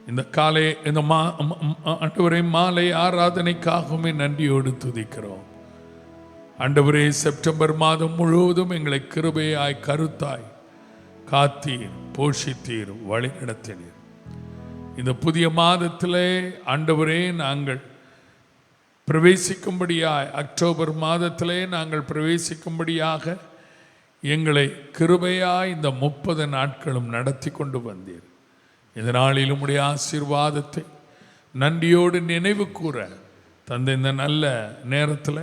இந்த காலை இந்த ஆண்டவரே மாலை ஆராதனைக்காகவுமே நன்றியோடு துதிக்கிறோம். ஆண்டவரே, செப்டம்பர் மாதம் முழுவதும் எங்களை கிருபையாய் கருத்தாய் காத்தீர், போஷித்தீர், வழி நடத்தினீர். இந்த புதிய மாதத்திலே ஆண்டவரே நாங்கள் பிரவேசிக்கும்படியாய், அக்டோபர் மாதத்திலே நாங்கள் பிரவேசிக்கும்படியாக எங்களை கிருபையாய் இந்த 30 நாட்களும் நடத்தி கொண்டு வந்தீர். இந்த நாளில் உம்முடைய ஆசீர்வாதத்தை நன்றியோடு நினைவு கூற தந்த இந்த நல்ல நேரத்தில்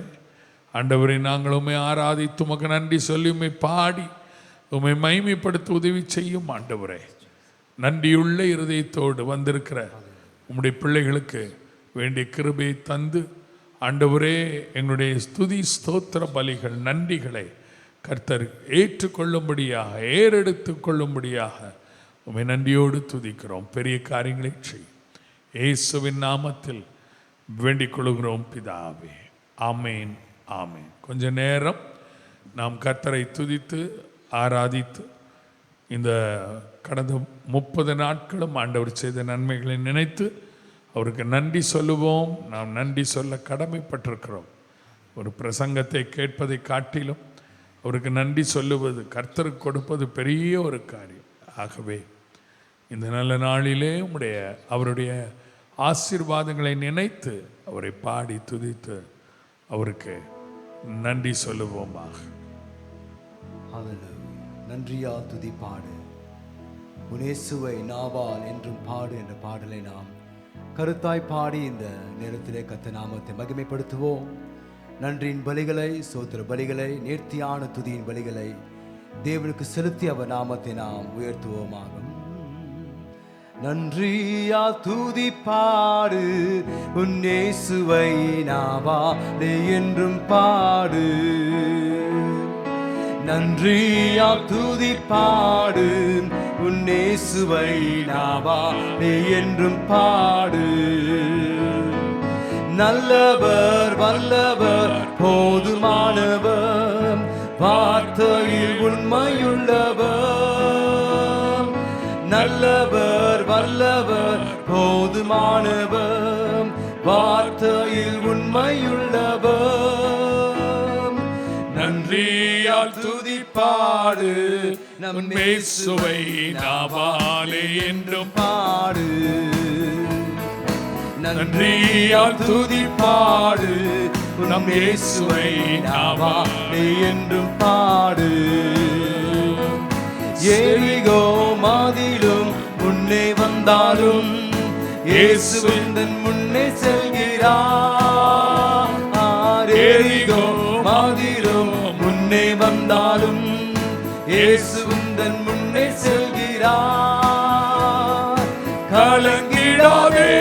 ஆண்டவரை நாங்கள் உம்மை ஆராதித்து உமக்கு நன்றி சொல்லி உம்மை பாடி உம்மை மகிமைப்படுத்த உதவி செய்யும். ஆண்டவரே, நன்றியுள்ள இருதயத்தோடு வந்திருக்கிற உம்முடைய பிள்ளைகளுக்கு வேண்டிய கிருபையை தந்து ஆண்டவரே, எங்களுடைய ஸ்துதி ஸ்தோத்திர பலிகள் நன்றிகளை கர்த்தர் ஏற்றுக்கொள்ளும்படியாக, ஏறெடுத்து கொள்ளும்படியாக உம்மை நன்றியோடு துதிக்கிறோம். பெரிய காரியங்களை செய், இயேசுவின் நாமத்தில் வேண்டிக் கொள்கிறோம் பிதாவே. ஆமேன், ஆமேன். கொஞ்ச நேரம் நாம் கர்த்தரை துதித்து ஆராதித்து இந்த கடந்த 30 நாட்களும் ஆண்டவர் செய்த நன்மைகளை நினைத்து அவருக்கு நன்றி சொல்லுவோம். நாம் நன்றி சொல்ல கடமைப்பட்டிருக்கிறோம். ஒரு பிரசங்கத்தை கேட்பதை காட்டிலும் அவருக்கு நன்றி சொல்லுவது, கர்த்தருக்கு கொடுப்பது பெரிய ஒரு காரியம். ஆகவே இந்த நல்ல நாளிலே அவருடைய ஆசீர்வாதங்களை நினைத்து அவரை பாடி துதித்து அவருக்கு நன்றி சொல்லுவோமாக. நன்றியா துதி பாடு, உனேசுவை நாவால் என்றும் பாடு என்ற பாடலை நாம் கருத்தாய் பாடி இந்த நேரத்திலே கர்த்தர் நாமத்தை மகிமைப்படுத்துவோம். நன்றியின் பலிகளை, சோத்திர பலிகளை, நேர்த்தியான துதியின் பலிகளை தேவனுக்கு செலுத்தி அவர் நாமத்தை நாம் உயர்த்துவோமாக. நன்றியா துதி பாடு, உன்னேசுவை நாவாலே என்றும் பாடு. நன்றியா துதி பாடு, உன்னேசுவை நாவாலே என்றும் பாடு. நல்லவர், வல்லவர், போதுமானவர், வார்த்தையில் உண்மையுள்ளவர். நல்லவர், வல்லவர், போதுமானவர், வார்த்தையில் உண்மையுள்ளவர். நன்றியால் துதி பாடு, நம் இயேசுவை நாவாலே என்றும் பாடு. நன்றியால் துதி பாடு, நம் இயேசுவை நாவாலே என்றும் பாடு. எரிகோ மாதிலும் முன்னே வந்தாலும் இயேசுவின் முன்னே செல்கிறார். எரிகோ மாதிலும் முன்னே வந்தாலும் இயேசுவின் முன்னே செல்கிறார். கலங்கிடாதே,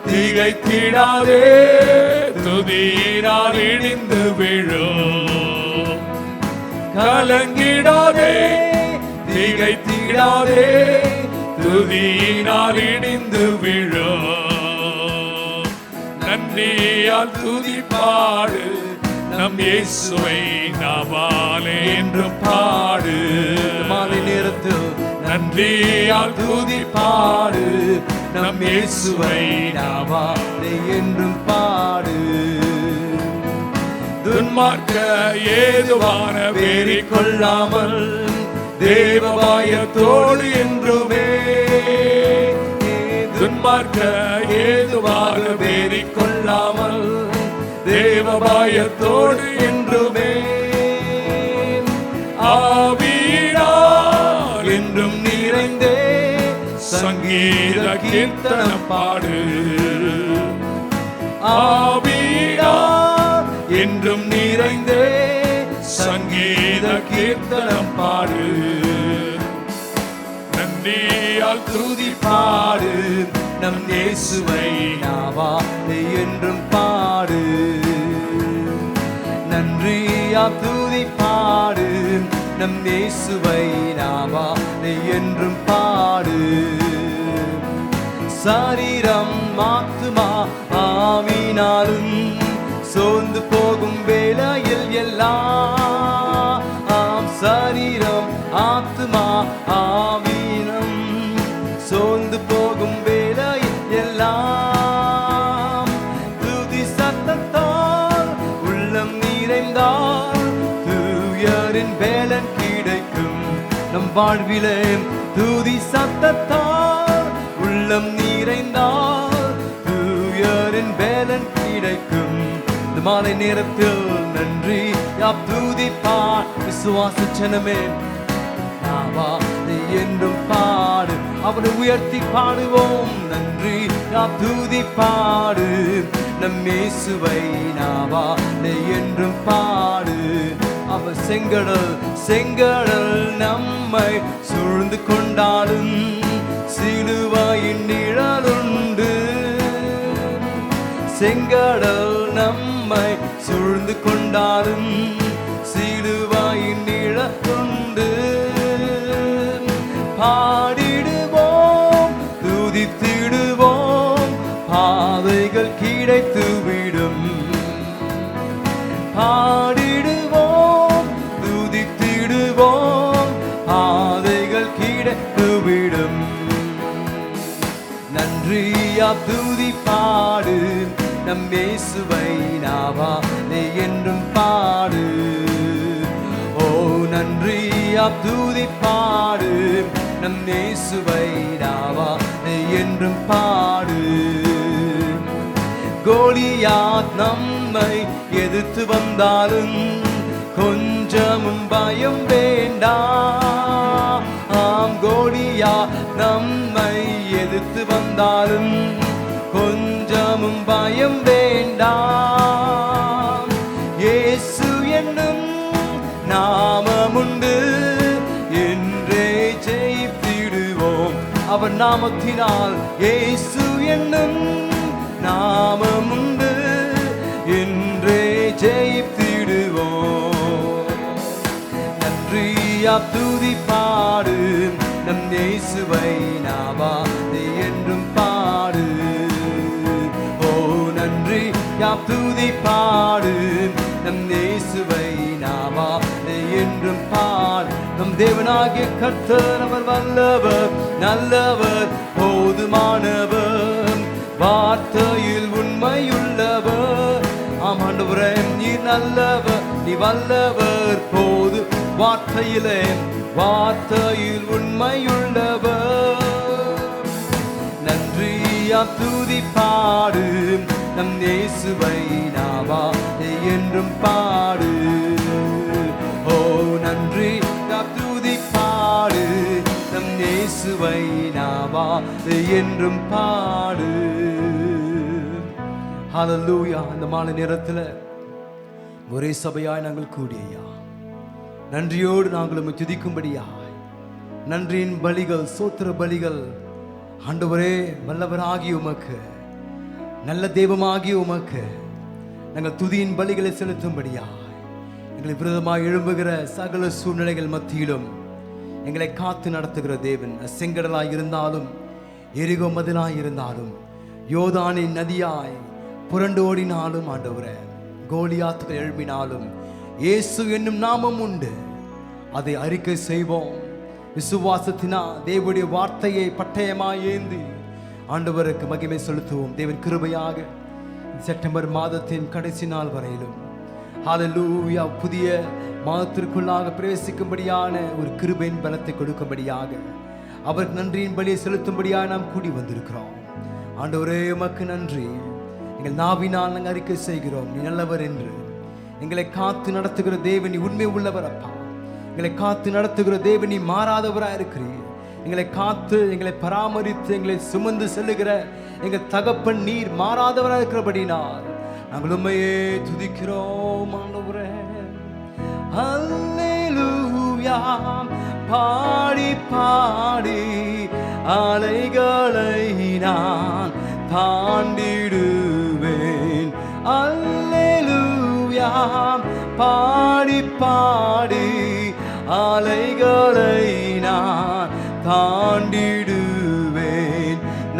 திகைத்திடாதே, துதியினால் இடிந்து விழும். கலங்கிடாதே, திகைத்திடாதே, துதியினால் இடிந்து விழும். நன்றியால் துதி பாடு, நம் இயேசுவை நாவாலே என்றும் பாடு. மாலை நேரத்தில் நன்றியால் துதி பாடு, நம் இயேசுவை நாவாலே என்றும் பாடு. துன்மார்க்க ஏதுவான வேறி கொள்ளாமல் தேவபாயத்தோடு என்றுமே. துன்மார்க்க ஏதுவான வேறி கொள்ளாமல் தேவபாயத்தோடு என்றுமே. ஆவியினால் என்றும் நிறைந்தே சங்கீத கீர்த்தனம் பாடு. ஆவியினால் என்றும் நிறைந்தே சங்கீத கீர்த்தனம் பாடு. நன்றியால் துதி பாடு, நம் இயேசுவை நாவாலே என்றும் பாடு. நன்றியால் துதி பாடு, நம் இயேசுவை நாவாலே என்றும் பாடு. சரீரம் ஆத்துமா ஆவினாலும் சோர்ந்து போகும் வேளையில் எல்லாம், சரீரம் ஆத்துமா ஆவினம் சோர்ந்து போகும் வேளை வாழ்விலே துதி சத்தத்தால் உள்ளம் நிறைந்தால் தூயரின் வேலன் கிடைக்கும். இந்த மாலை நேரத்தில் நன்றி துதிப்பார் விசுவாச ஜனமே, நாவா நீ என்றும் பாடு, அவனை உயர்த்தி பாடுவோம். நன்றி துதிப்பாடு நம் இயேசுவை, நாவா நீ என்றும் பாடு. அவர் செங்கடல் செங்கடல் நம்மை சூழ்ந்து கொண்டாலும் சிலுவையின் நிழலுண்டு. செங்கடல் நம்மை சூழ்ந்து கொண்டாலும் சிலுவையின் நிழலுண்டு. பாடிடுவோம் துதித்திடுவோம், பாதைகள் கிடைத்துவிடும். பாடிடுவோம் துதித்திடுவோம், பாதைகள் கிடைத்துவிடும். நன்றியா துதி பாடு நம் இயேசுவை, நாவா நீ என்றும் பாடு. ஓ நன்றியா துதி பாடு நம் இயேசுவை, நாவா நீ என்றும் பாடு. கோலியாத் நம்மை எதிர்த்து வந்தாலும் கொஞ்சமும் பயம் வேண்டாம். ஆம், கோலியாத் நம்மை எதிர்த்து வந்தாலும் கொஞ்சமும் பயம் வேண்டாம். இயேசு என்னும் நாமமுண்டு, என்றே ஜெயித்திடுவோம். அவர் நாமத்தினால் இயேசு என்னும் நாமமுண்டு, என்றே ஜெயித்திடுவோம். நன்றியா துதி பாடு நம் இயேசுவை, நாவா நீ என்றும் பாடு. ஓ நன்றி துதி பாடு நம் இயேசுவை, நாவா நீ என்றும் பாடு. நம் தேவனாகிய கர்த்தர் அவர் வல்லவர், நல்லவர், போதுமானவர், வார்த்தையில் உண்மையுள்ளவர். ஆமாண்டவரே நீர் நல்லவர், நீ வல்லவர், போது வார்த்தையிலே வார்த்தையில் உண்மையுள்ளவர். நன்றியா துதி பாடு நம் இயேசுவை, நாவா நீ என்றும் பாடு. ஓ நன்றி துதி பாடு நம் இயேசுவை, நாவா நீ என்றும் பாடு. ஹல்லேலூயா. இந்த மாலை நேரத்தில் ஒரே சபையாய் நாங்கள் கூடியா நன்றியோடு நாங்கள் துதிக்கும்படியாய் நன்றியின் பலிகள், சோத்திர பலிகள் ஆண்டவரே வல்லவராகிய உமக்கு, நல்ல தெய்வமாகிய உமக்கு நாங்கள் துதியின் பலிகளை செலுத்தும்படியாய் எங்களை விரோதமாக எழும்புகிற சகல சூழ்நிலைகள் மத்தியிலும் எங்களை காத்து நடத்துகிற தேவன், செங்கடலாய் இருந்தாலும் எரிகோ மதிலாய் இருந்தாலும் யோர்தானின் நதியாய் புரண்டு ஓடினாலும் ஆண்டவரே, கோலியாத்துகள் எழுப்பினாலும் இயேசு என்னும் நாமம் உண்டு, அதை அறிக்கை செய்வோம். விசுவாசத்தினா தேவனுடைய வார்த்தையை பட்டயமாய் ஏந்தி ஆண்டவருக்கு மகிமை செலுத்துவோம். தேவன் கிருபையாக செப்டம்பர் மாதத்தின் கடைசி நாள் வரையிலும் ஹல்லேலூயா புதிய மாதத்திற்குள்ளாக பிரவேசிக்கும்படியான ஒரு கிருபையின் பலத்தை கொடுக்கும்படியாக அவருக்கு நன்றியின் பலியை செலுத்தும்படியாக நாம் கூடி வந்திருக்கிறோம். ஆண்டவரே உமக்கு நன்றி. எங்கள் நாவினால் நாங்கள் அறிக்கை செய்கிறோம், நீ நல்லவர் என்று. எங்களை காத்து நடத்துகிற தேவன் நீ உண்மை உள்ளவர் அப்பா. எங்களை காத்து நடத்துகிற தேவன் நீ மாறாதவராக இருக்கிறீர். எங்களை காத்து எங்களை பராமரித்து எங்களை சுமந்து செல்லுகிற எங்கள் தகப்பன் நீர் மாறாதவராக இருக்கிறபடினால் நாங்கள் உண்மையே துதிக்கிறோம் ஆண்டவரே. அல்லேலூயா. பாடி பாடி அலைகளை நான் தாண்டிடுவேன். அல்லேலூயா. பாடி பாடி அலைகளை நான் தாண்டிடுவேன்.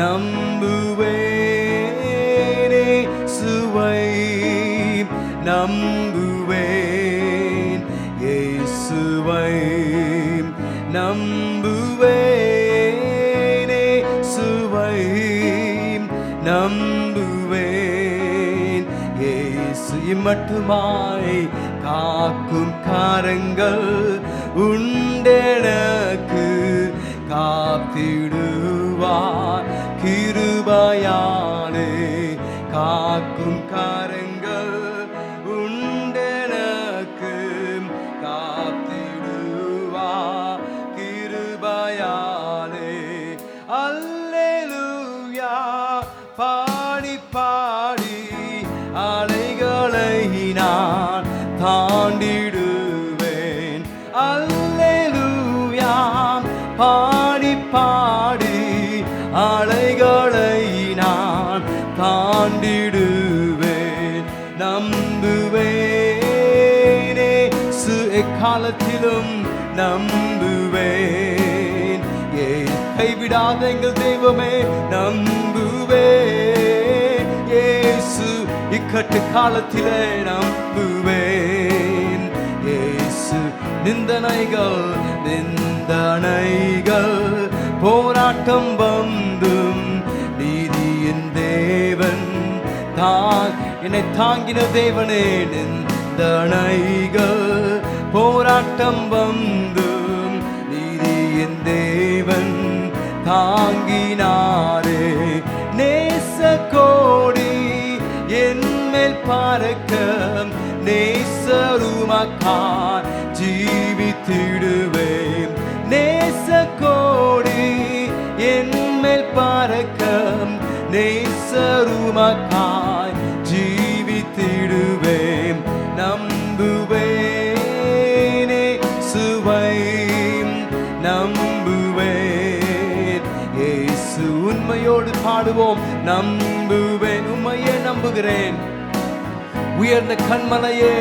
நம்புவேனே சுவை, நம்புவேன் இயேசுவை, நம்புவேனே சுவை, நம்புவேன் இயேசு இம்மட்டுமாய் காக்கும் காரங்கள் உண்டெனக்கு காத்திடுவார் கிருபையாலே காக்கும் காரங்கள் உண்டெனக்கு காத்திடுவார் கிருபையாலே அல்லேலூயா பாடி பாடி அலைகளை நான் தாண்டிடுவேன் அல்லேலூயா பாடி பாடி அலைகளை நான் தாண்டிடுவேன் நம்புவேனே எக்காலத்திலும் நம்புவேன் கைவிடாத எங்கள் தெய்வமே நம்புவேன் இயேசு இக்கட்டு காலத்திலே நம்புவேன் இயேசு நிந்தனைகள் போராட்டம் வந்தும் நீதியின் தேவன் என்னை தாங்கின தேவனே நிந்தனைகள் போராட்டம் வந்தும் நீதியின் தேவன் தாங்கினாரே நேச கோடி என் மேல் பறக்க நேசருமக்கார் ஜீவித்திடுவேன் நேச கோடி என் மேல் பறக்க நேசருமக்கார் ஜீவித்திடுவேன் நம்புவேனே சுவை நம்புவேன் இயேசு உண்மையோடு பாடுவோம் நம்புவேன் உண்மையே நம்புகிறேன் உயர்ந்த கண்மலையே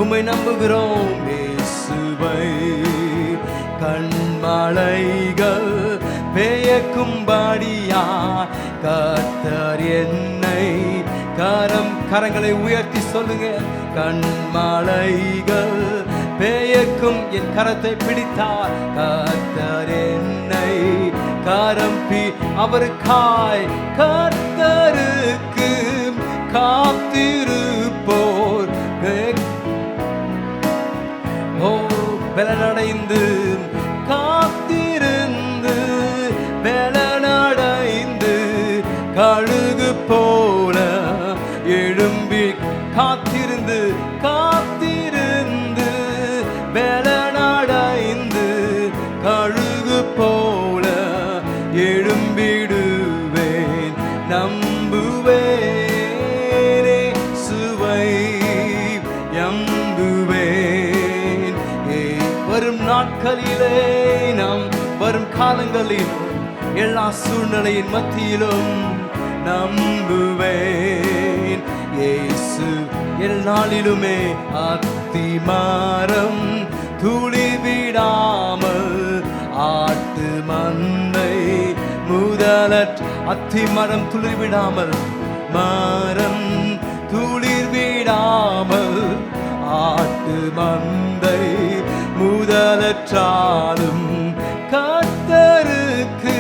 உம்மை நம்புகிறோம் இயேசுவை கண்மலைகள் பெயக்கும்படியா கர்த்தர் என்னை கரங்களை உயர்த்தி சொல்லுங்க கண்மலைகள் பெயக்கும் என் கரத்தை பிடித்தார் கர்த்தர் என்னை கரம்பி அவருக்காய் கர்த்தருக்கு காத்திருப்போர் பலனடைந்து காத்திருந்து பலனடைந்து கழுகு போல எழும்பி காத்திருந்து காத்திருந்து பலனடைந்து கழுகு போல எழும்பிடுவேன் நம்புவேனே சுவை நம்புவேன் வரும் நாட்களிலே நாம் வரும் காலங்களில் எல்லா சூழ்நிலையின் மத்தியிலும் நம்புவேன் இயேசு எல்லாளிலுமே அத்திமரம் துளி விடாமல் ஆட்டு மந்தை முதலற்ற அத்திமரம் துளிர் விடாமல் மரம் துளிர் விடாமல் ஆட்டு மந்தை முதலற்றாலும் கர்த்தருக்கு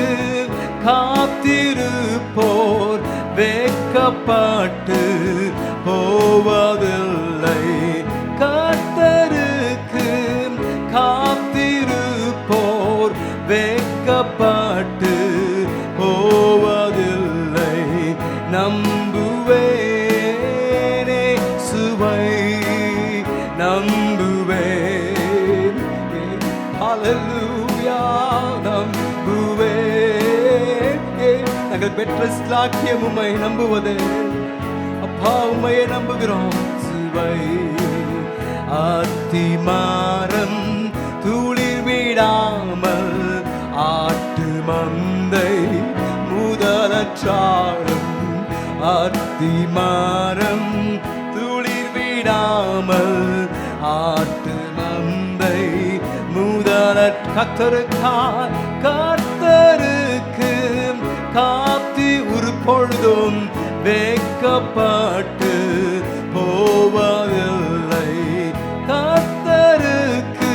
காத்திருப்போர் வெட்கப்பட்டு போவதில்லை கர்த்தருக்கு காத்திருப்போர் வெட்கப்பட்டு போவதில்லை நம்புவேனே சுவை நம்புவேன் ஹல்லேலூயா நம்புவேன் நாங்கள் பெற்ற ஸ்லாக்கியம் உம்மை நம்புவதே அப்பா உம்மையே நம்புகிறோம் சுவை அத்திமரம் துளிர் விடாமல் ஆட்டு மந்தை முதலற்றாலும் அத்திமரம் துளிர் விடாமல் ஆட்டு மந்தை முதலற்ற கர்த்தருக்கு காத்தி ஒரு பொழுதும் வெட்கப்பட்டு போவதில்லை கர்த்தருக்கு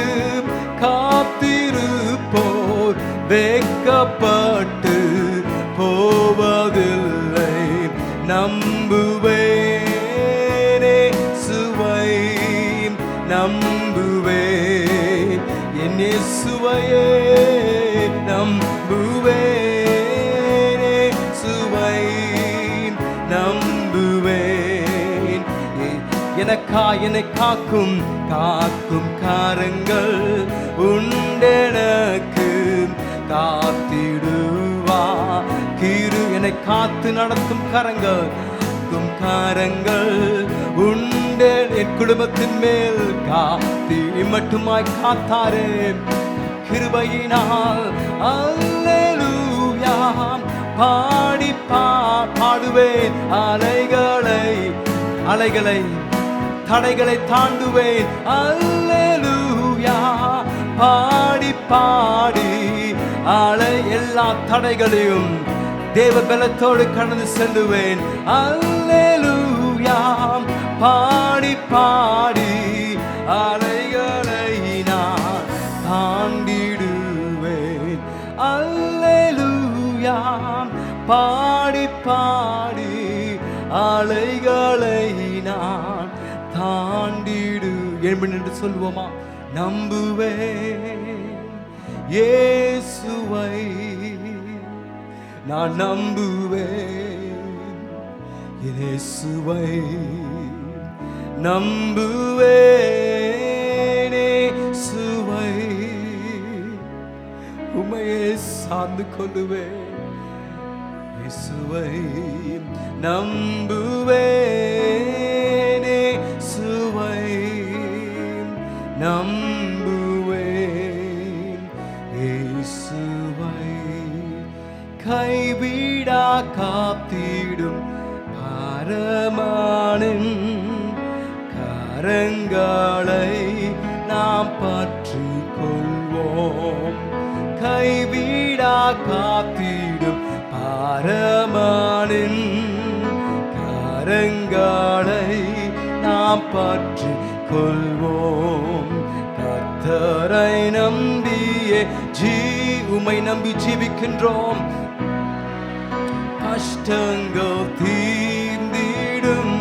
காத்திருப்போர் வெட்கப்பட்டு போவதில்லை நம்புவேனே என்னை காக்கும் காக்கும் காரங்கள் உண்டெனக்கு காத்திடுவா. என்னை காத்து நடத்தும் கரங்கள் காரங்கள் உண்டே. என் குடும்பத்தின் மேல் காத்தி மட்டுமாய் காத்தாரே கிருபையினால். அல்லேலூயா பாடி பாடுவேன். அலைகளை தடைகளை தாண்டுவேன். அல்லேலூயா பாடி எல்லா தடைகளையும் தேவ பலத்தோடு கடந்து செல்லுவேன். அல்லேலூயா பாடி அலைகளை நான் தாண்டிடுவேன். அல்லேலூயா பாடி அலைகளை நான் தாண்டிடு என்று சொல்லுவோமா? நம்புவேன் இயேசுவை நான் நம்புவேன். இயேசுவை நம்புவேன். இயேசுவை உம்மையே சார்ந்து கொள்ளுவேன். இயேசுவை நம்புவேன். இயேசுவை நம்புவேன். இயேசுவை கைவிடா காத்திடும் பரமானின் கரங்களை நாம் பற்றிக் கொள்வோம். கைவிடா காத்திடும் பரமானின் கரங்களை நாம் பற்றிக் கொள்வோம். கர்த்தரை நம்பியே உம்மை நம்பி ஜீவிக்கின்றோம். கஷ்டங்கள் தீர்ந்திடும்.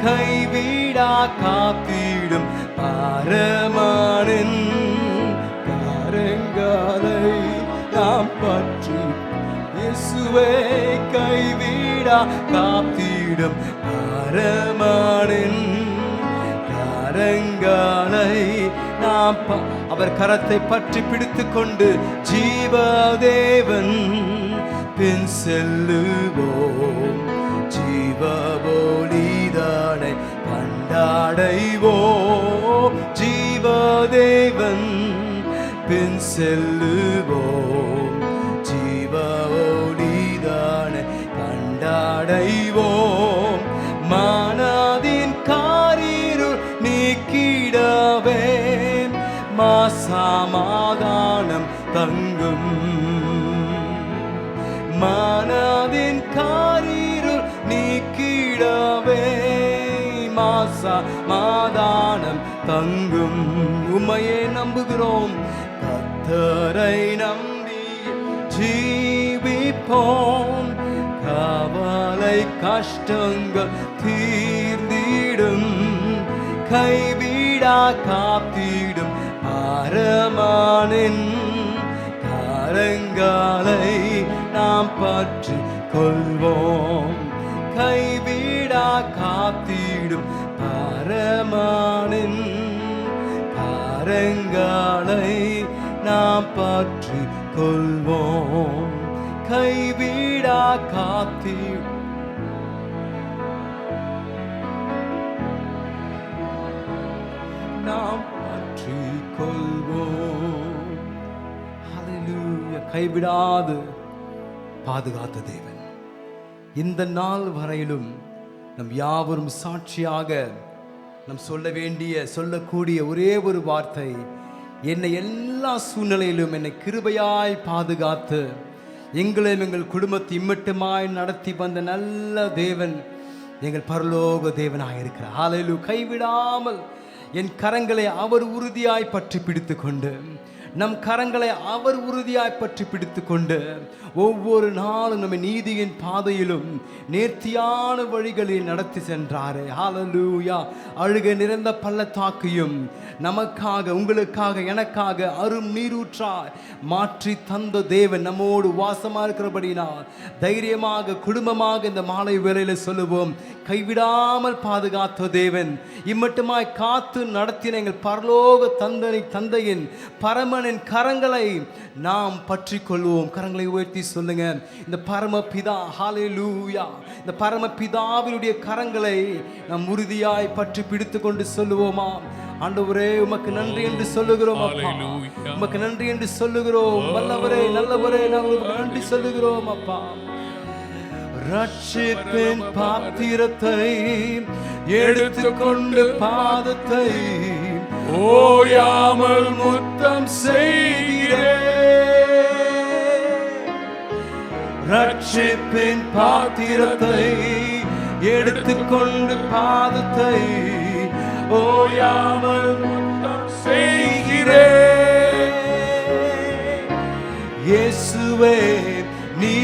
கைவிடா காத்திடும் பரமானின் கரங்களை நாம் பற்றி இயேசுவே கைவிடா காத்திடும் பரமானின் கரங்களை நாம் அவர் கரத்தை பற்றி பிடித்துக் கொண்டு ஜீவதேவன் பின் செல்லுவோம். ஜீவபோலிதானை கண்டாடைவோம். ஜீவதேவன் பின் செல்லுவோம். ஜீவபோலிதானை கண்டாடைவோம். மனதின் காரிருள் நீக்கிடவே சமாதானம் தங்கும். மனதின் காரிருள் நீக்கிடவே சமாதானம் தங்கும். உம்மையே நம்புகிறோம். கர்த்தரை நம்பி ஜீவிப்போம். கவலை கஷ்டங்கள் தீர்ந்திடும். கைவிடா காத்திடும் பரமானின் கரங்களை நாம் பற்றி கொள்வோம். கைவிடா காத்திடும் பரமானின் கரங்களை நாம் பற்றி கொள்வோம். கைவிடா காத்திடும் நாம் பற்றி கொள்வோம். ஹல்லேலூயா. கைவிடாது பாதுகாத்த தேவன் இந்த நாள் வரையிலும் நம் யாவரும் சாட்சியாக நம் சொல்லக்கூடிய ஒரே ஒரு வார்த்தை, என்னை எல்லா சூழ்நிலையிலும் என்னை கிருபையாய் பாதுகாத்து எங்களையும் எங்கள் குடும்பத்தை இம்மட்டுமாய் நடத்தி வந்த நல்ல தேவன் எங்கள் பரலோக தேவனாக இருக்கிறார். ஹல்லேலூயா. கைவிடாமல் என் கரங்களை அவர் உறுதியாய் பற்றி பிடித்து கொண்டு நம் கரங்களை அவர் உறுதியாய் பற்றி பிடித்து கொண்டு ஒவ்வொரு நாளும் நம்ம நீதியின் பாதையிலும் நேர்த்தியான வழிகளில் நடத்தி சென்றாரே. ஹalleluya. அழுகை நிறைந்த பள்ளத்தாக்கையும் நமக்காக, உங்களுக்காக, எனக்காக அரும் நீரூற்றாய் மாற்றி தந்த தேவன் நம்மோடு வாசமா இருக்கிறபடினால் தைரியமாக குடும்பமாக இந்த மாலை வேளையில சொல்லுவோம், கைவிடாமல் பாதுகாத்த தேவன், இம்மட்டுமாய் காத்து நடத்தின எங்கள் பரலோக தந்தையின் பரமனின் கரங்களை நாம் பற்றி கொள்வோம். கரங்களை உயர்த்தி சொல்லுங்க, இந்த பரமபிதா, ஹalleluya, இந்த பரமபிதாவினுடைய கரங்களை நாம் உறுதியாய் பற்றி பிடித்து கொண்டு சொல்லுவோமா, ஆண்டவரே உமக்கு நன்றி என்று சொல்லுகிறோம் அப்பா, உமக்கு நன்றி என்று சொல்லுகிறோம். வல்லவரே, நல்லவரே, நாங்கள் நன்றி சொல்லுகிறோம் அப்பா. ரட்சிப்பின் பாத்திரத்தை எடுத்துக்கொண்டு பாதத்தை ஓயாமல் முத்தம் செய்கிறேன். ரட்சிப்பின் பாத்திரத்தை எடுத்துக்கொண்டு பாதத்தை ஓயாமல் முத்தம் செய்கிறேன். இயேசுவே நீ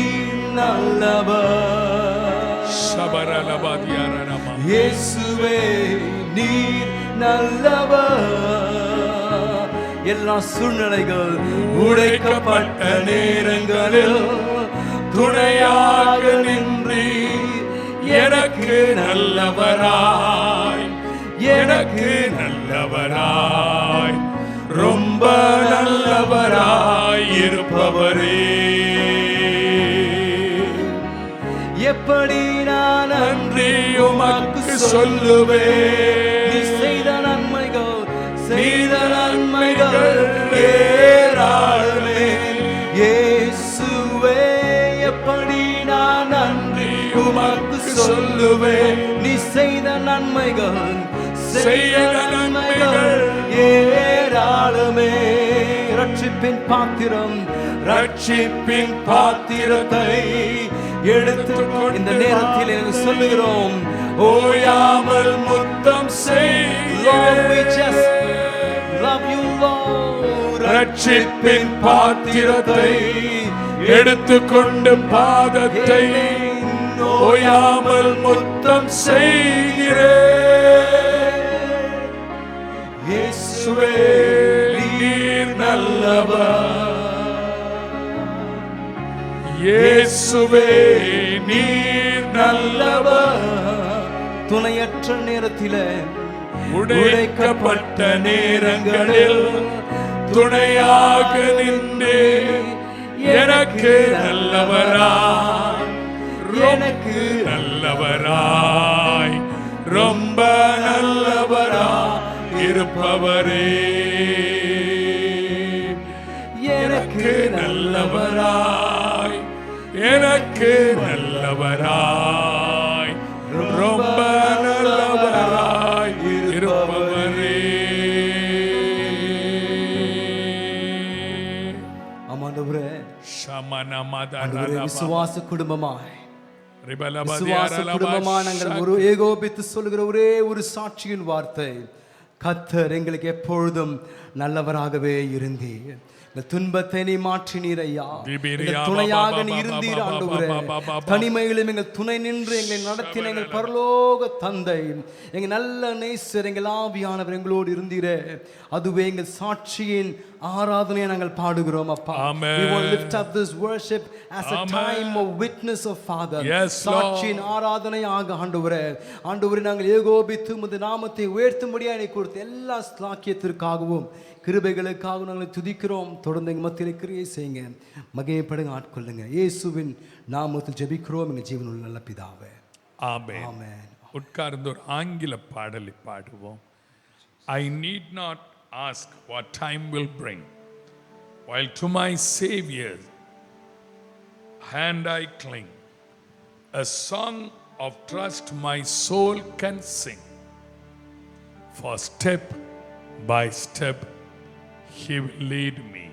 நல்லவர், இயேசுவே நீ நல்லவர். எல்லா சூழ்நிலைகள் உடைக்கப்பட்ட நேரங்களில் துணையாக நின்று எனக்கு நல்லவராய், எனக்கு நல்லவராய், ரொம்ப நல்லவராய் இருப்பவரே. எப்படி நான் நன்றி உமக்கு சொல்லுவேன், நீ செய்த நன்மைகள், செய்த நன்மைகள் ஏராளமே. இயேசுவே எப்படி நான் நன்றி உமக்கு சொல்லுவேன், நீ செய்த நன்மைகள், செய்த நன்மைகள் ஏராளமே. ரட்சிப்பின் பாத்திரம், ரட்சிப்பின் பாத்திரத்தை எடுத்து இந்த நேரத்தில் எனக்கு சொல்லுகிறோம், ஓயாமல் முத்தம் செய்கிறேன். ரட்சிப்பின் பாத்திரத்தை எடுத்துக்கொண்டு பாதத்தை ஓயாமல் முத்தம் செய்கிறேன். இயேசுவே நீர் நல்லவர், இயேசுவே நீர் நல்லவர். துணையற்ற நேரத்திலே, உடைக்கப்பட்ட நேரங்களில் துணையாக நின்று எனக்கு நல்லவராய், எனக்கு நல்லவராய், ரொம்ப நல்லவராய் இருப்பவரே. எனக்கு நல்லவராய், எனக்கு நல்லவராய், ரொம்ப நல்லவராய் இருப்பவரே. ஆமாண்டவரே, விசுவாச குடும்பமாய், விசுவாச குடும்பமாய் நாங்கள் ஒரு ஏகோபித்து சொல்லுகிற ஒரே ஒரு சாட்சியின் வார்த்தை, கர்த்தர் எங்களுக்கு எப்பொழுதும் நல்லவராகவே இருந்தீர். துன்பத்தை நீ மாற்றினீர் ஐயா, துணையாக நீ இருந்தீர் ஆண்டவரே. தனிமையிலும் எங்கள் துணை நின்று எங்களை நடத்தின எங்கள் பரலோக தந்தை, எங்கள் நல்ல நேசர், எங்கள் ஆவியானவர் எங்களோடு இருந்தீரே. அதுவே எங்கள் சாட்சியின் ஆராதனையை நாங்கள் பாடுகிறோம் அப்பா. We want to lift up this worship as a time of witness of Father. சாட்சியின் ஆராதனையாக ஆண்டவரே, ஆண்டவரே நாங்கள் ஏகோபித்து உமது நாமத்தை உயர்த்தும்படியாக நீ கொடுத்த எல்லா ஸ்லாக்கியத்திற்காகவும் கிருபைகளுக்காக நாங்கள் துதிக்கிறோம். தொடர்ந்து எங்கள் மத்தியில் கிரியை செய்யுங்க, மகிமைப்படுங்க, ஆட்கொள்ளுங்க. இயேசுவின் நாமத்தில் ஜெபிக்கிறோம் எங்கள் ஜீவனுள்ள நல்ல பிதாவே, ஆமென். ஆமென். உட்கார்ந்து ஒரு ஆங்கில பாடலை பாடுவோம். I need not ask what time will bring, while to my Savior hand I cling. A song of trust my soul can sing, for step by step He will lead me.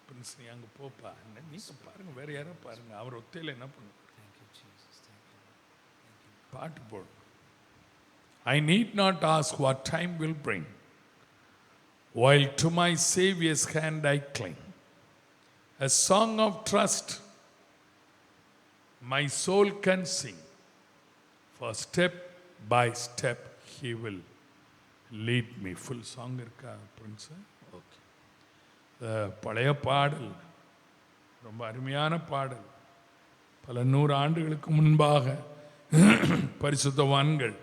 Prince நீ அங்கே போப்பா, நீங்க பாருங்க, வேற யாரோ பாருங்க, அவர் ஒத்தையில் என்ன பண்ணுவார். பாட்டு போடு. I need not ask what time will bring, while to my Savior's hand I cling. A song of trust my soul can sing, for step by step he will lead me. Full song இருக்கா Prince? Okay. பழைய பாடல், ரொம்ப அருமையான பாடல். பல 100 ஆண்டுகளுக்கு முன்பாக பரிசுத்தவான்கள்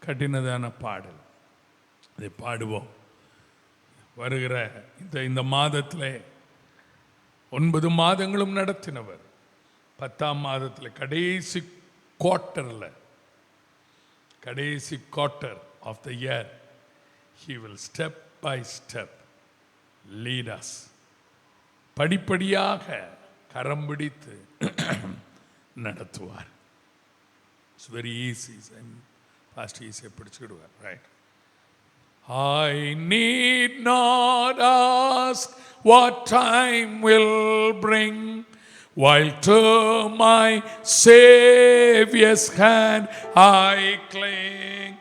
கட்டினதான பாடல். இதை பாடுவோம். வருகிற இந்த மாதத்தில் 9 மாதங்களும் நடத்தினவர். 10ஆம் மாதத்தில் கடைசி quarter of the year he will step by step lead us. படிப்படியாக கரம் பிடித்து நடத்துவார். It's very easy. Fast easy பிடிச்சிடுவார். Right? I need not ask what time will bring, while to my Savior's hand I cling.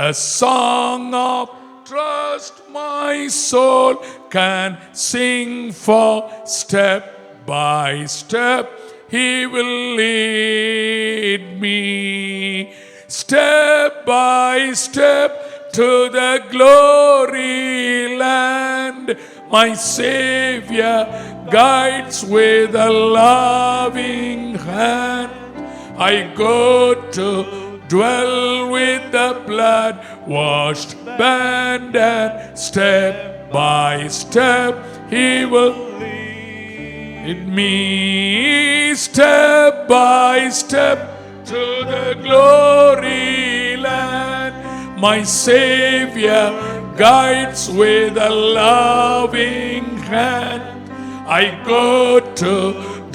A song of trust my soul can sing, for step by step he will lead me. Step by step to the glory land, my Savior guides with a loving hand. I go to dwell with the blood-washed band, and step by step he will lead me. Step by step to the glory land, my Savior guides with a loving hand. I go to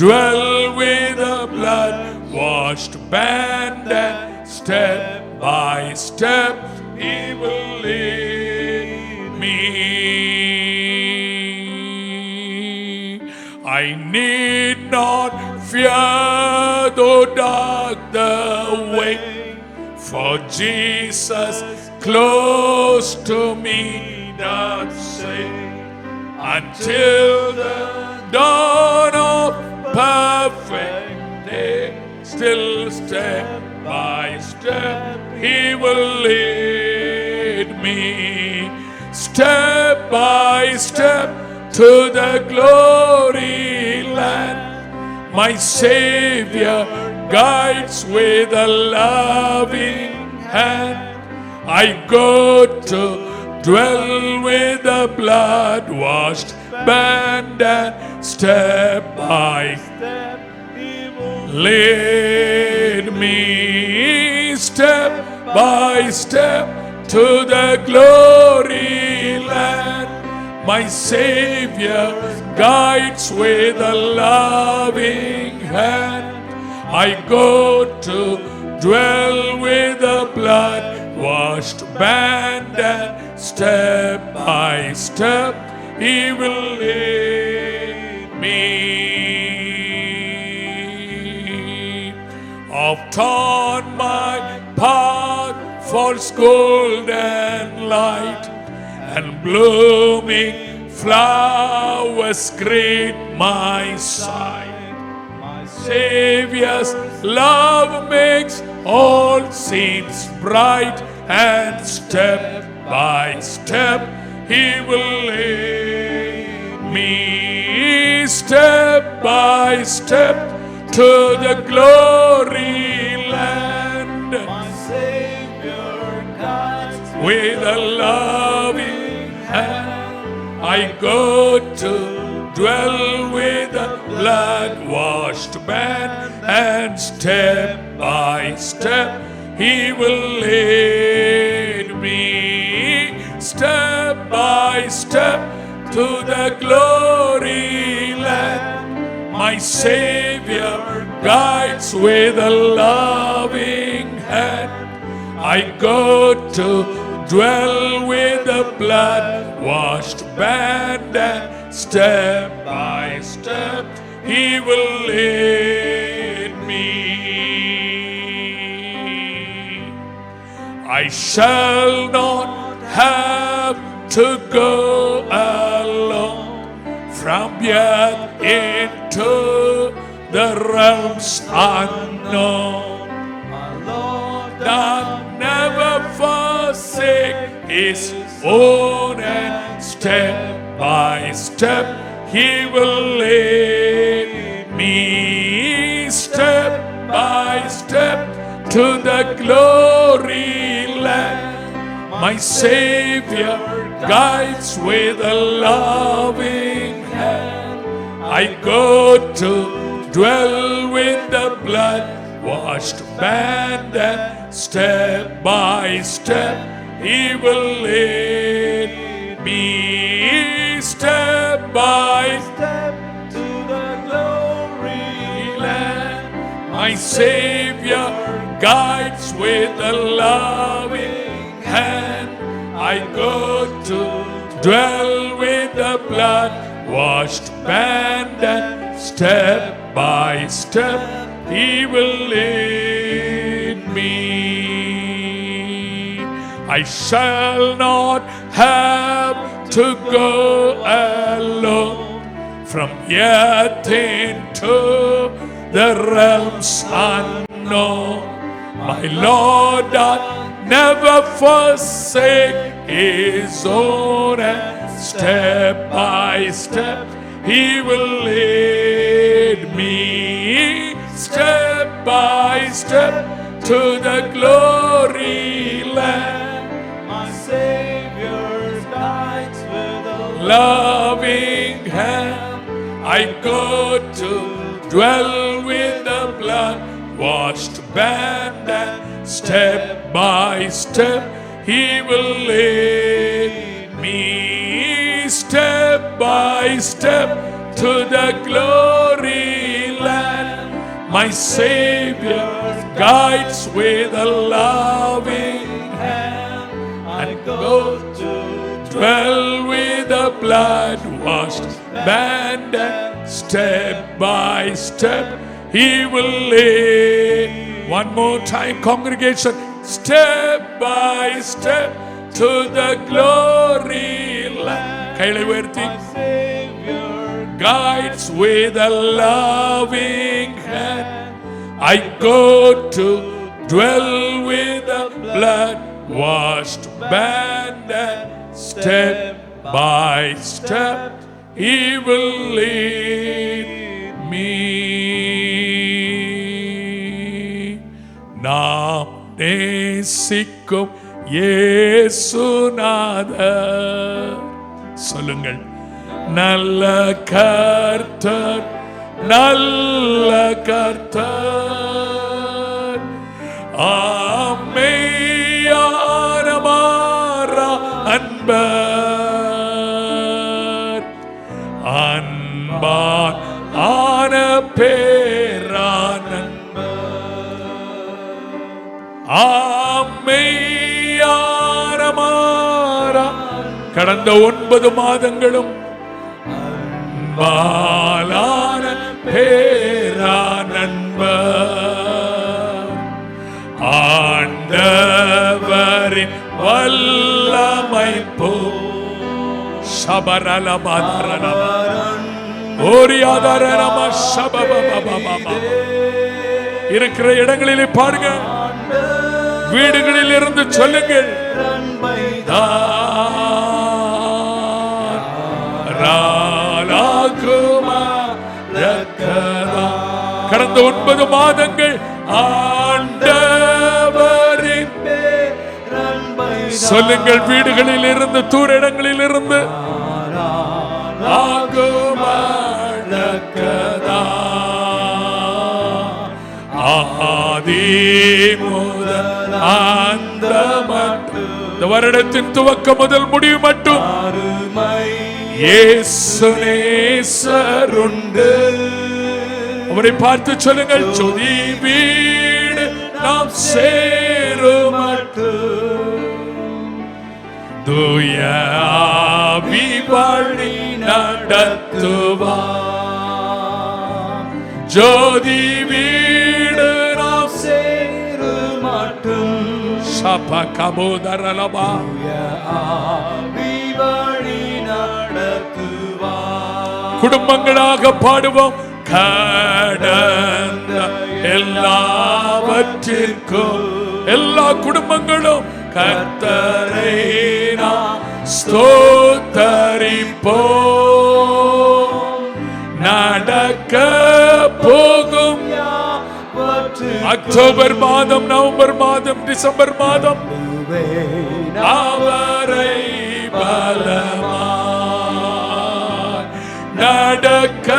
dwell with a blood-washed band, and step by step he will lead me. I need not fear though dark the way, for Jesus close to me doth say, until the dawn of perfect day, still step by step he will lead me. Step by step to the glory land, my Savior guides with a loving hand. I go to dwell with the blood-washed band, and step by step he will lead me. Step by step to the glory land, my Savior guides with a loving hand. I go to dwell with the blood-washed band, and step by step he will lead me. Oft on my path falls golden light, and blooming flowers greet my sight. My Savior's love makes all scenes bright, and step by step he will lead me. Step by step to the glory land, my Savior guides with a loving hand. I go to dwell with the blood-washed band, and step by step he will lead me. Step by step to the glory land, my Savior guides with a loving hand. I go to dwell with the blood-washed band, and step by step he will lead me. I shall not have to go into the realms unknown. Our Lord That never forsake His own, and step by step He will lead me, step by step, to the glory land. My Savior guides with a loving hand. I go to dwell with the blood-washed band, and step by step He will lead me, step by step to the glory land. my Savior guides with a loving hand. I go to dwell with the blood-washed band, and step by step He will lead me. I shall not have to go alone from yet into the realms unknown. My Lord doth never forsake His own, and step by step He will lead me, step by step, to the glory land. My Savior guides with a Loving hand, I go to dwell with the blood-washed band, and step by step He will lead me, step by step, to the glory land. My Savior guides with a loving hand. I go to dwell with a blood-washed band, and step by step He will lead. One more time, congregation. Step by step to the glory land. கைகளை உயர்த்தி. Guides with a loving hand. I go to dwell with a blood-washed band, and step by step He will lead me. நாம் நேசிக்கும் இயேசுநாதர், சொல்லுங்கள், நல்ல கர்த்தர், நல்ல கர்த்தர், ஆமெய்யான மாறா அன்பர், அன்பான் ஆன பேரான ஆமெய்யான மாறா. கடந்த 9 மாதங்களும் அன்பாலான பேரானன்பர், ஆண்டவரின் வல்லமை போ சபரலபரலப ஓரியாதரலம சபபபபபப. இருக்கிற இடங்களிலே பாருங்க, வீடுகளில் இருந்து சொல்லுங்கள், கடந்த 9 மாதங்கள் ஆண்டவரின் சொல்லுங்கள், வீடுகளில் இருந்து, தூர இடங்களில் இருந்து ஆதி முதல் அந்த மட்டும், இந்த வருடத்தின் துவக்கம் முதல் முடிவு மட்டும் இயேசு நேசருண்டு. அவரை பார்த்து சொல்லுங்கள், ஜோதி வீடு நாம் சேரும் மட்டும் தூய ஆவி வழி நடத்துவார். ஜோதி வீடு நாம் சேரும் மட்டும் சப கபோதரலபா குடும்பங்களாக பாடுவோம். கடந்த எல்லாவற்றிற்கும் எல்லா குடும்பங்களும் கர்த்தரை நாம் ஸ்தோத்தரிப்போம். நடக்க போகும் அக்டோபர் மாதம், நவம்பர் மாதம், டிசம்பர் மாதம் அவரை பலமாய் நடக்க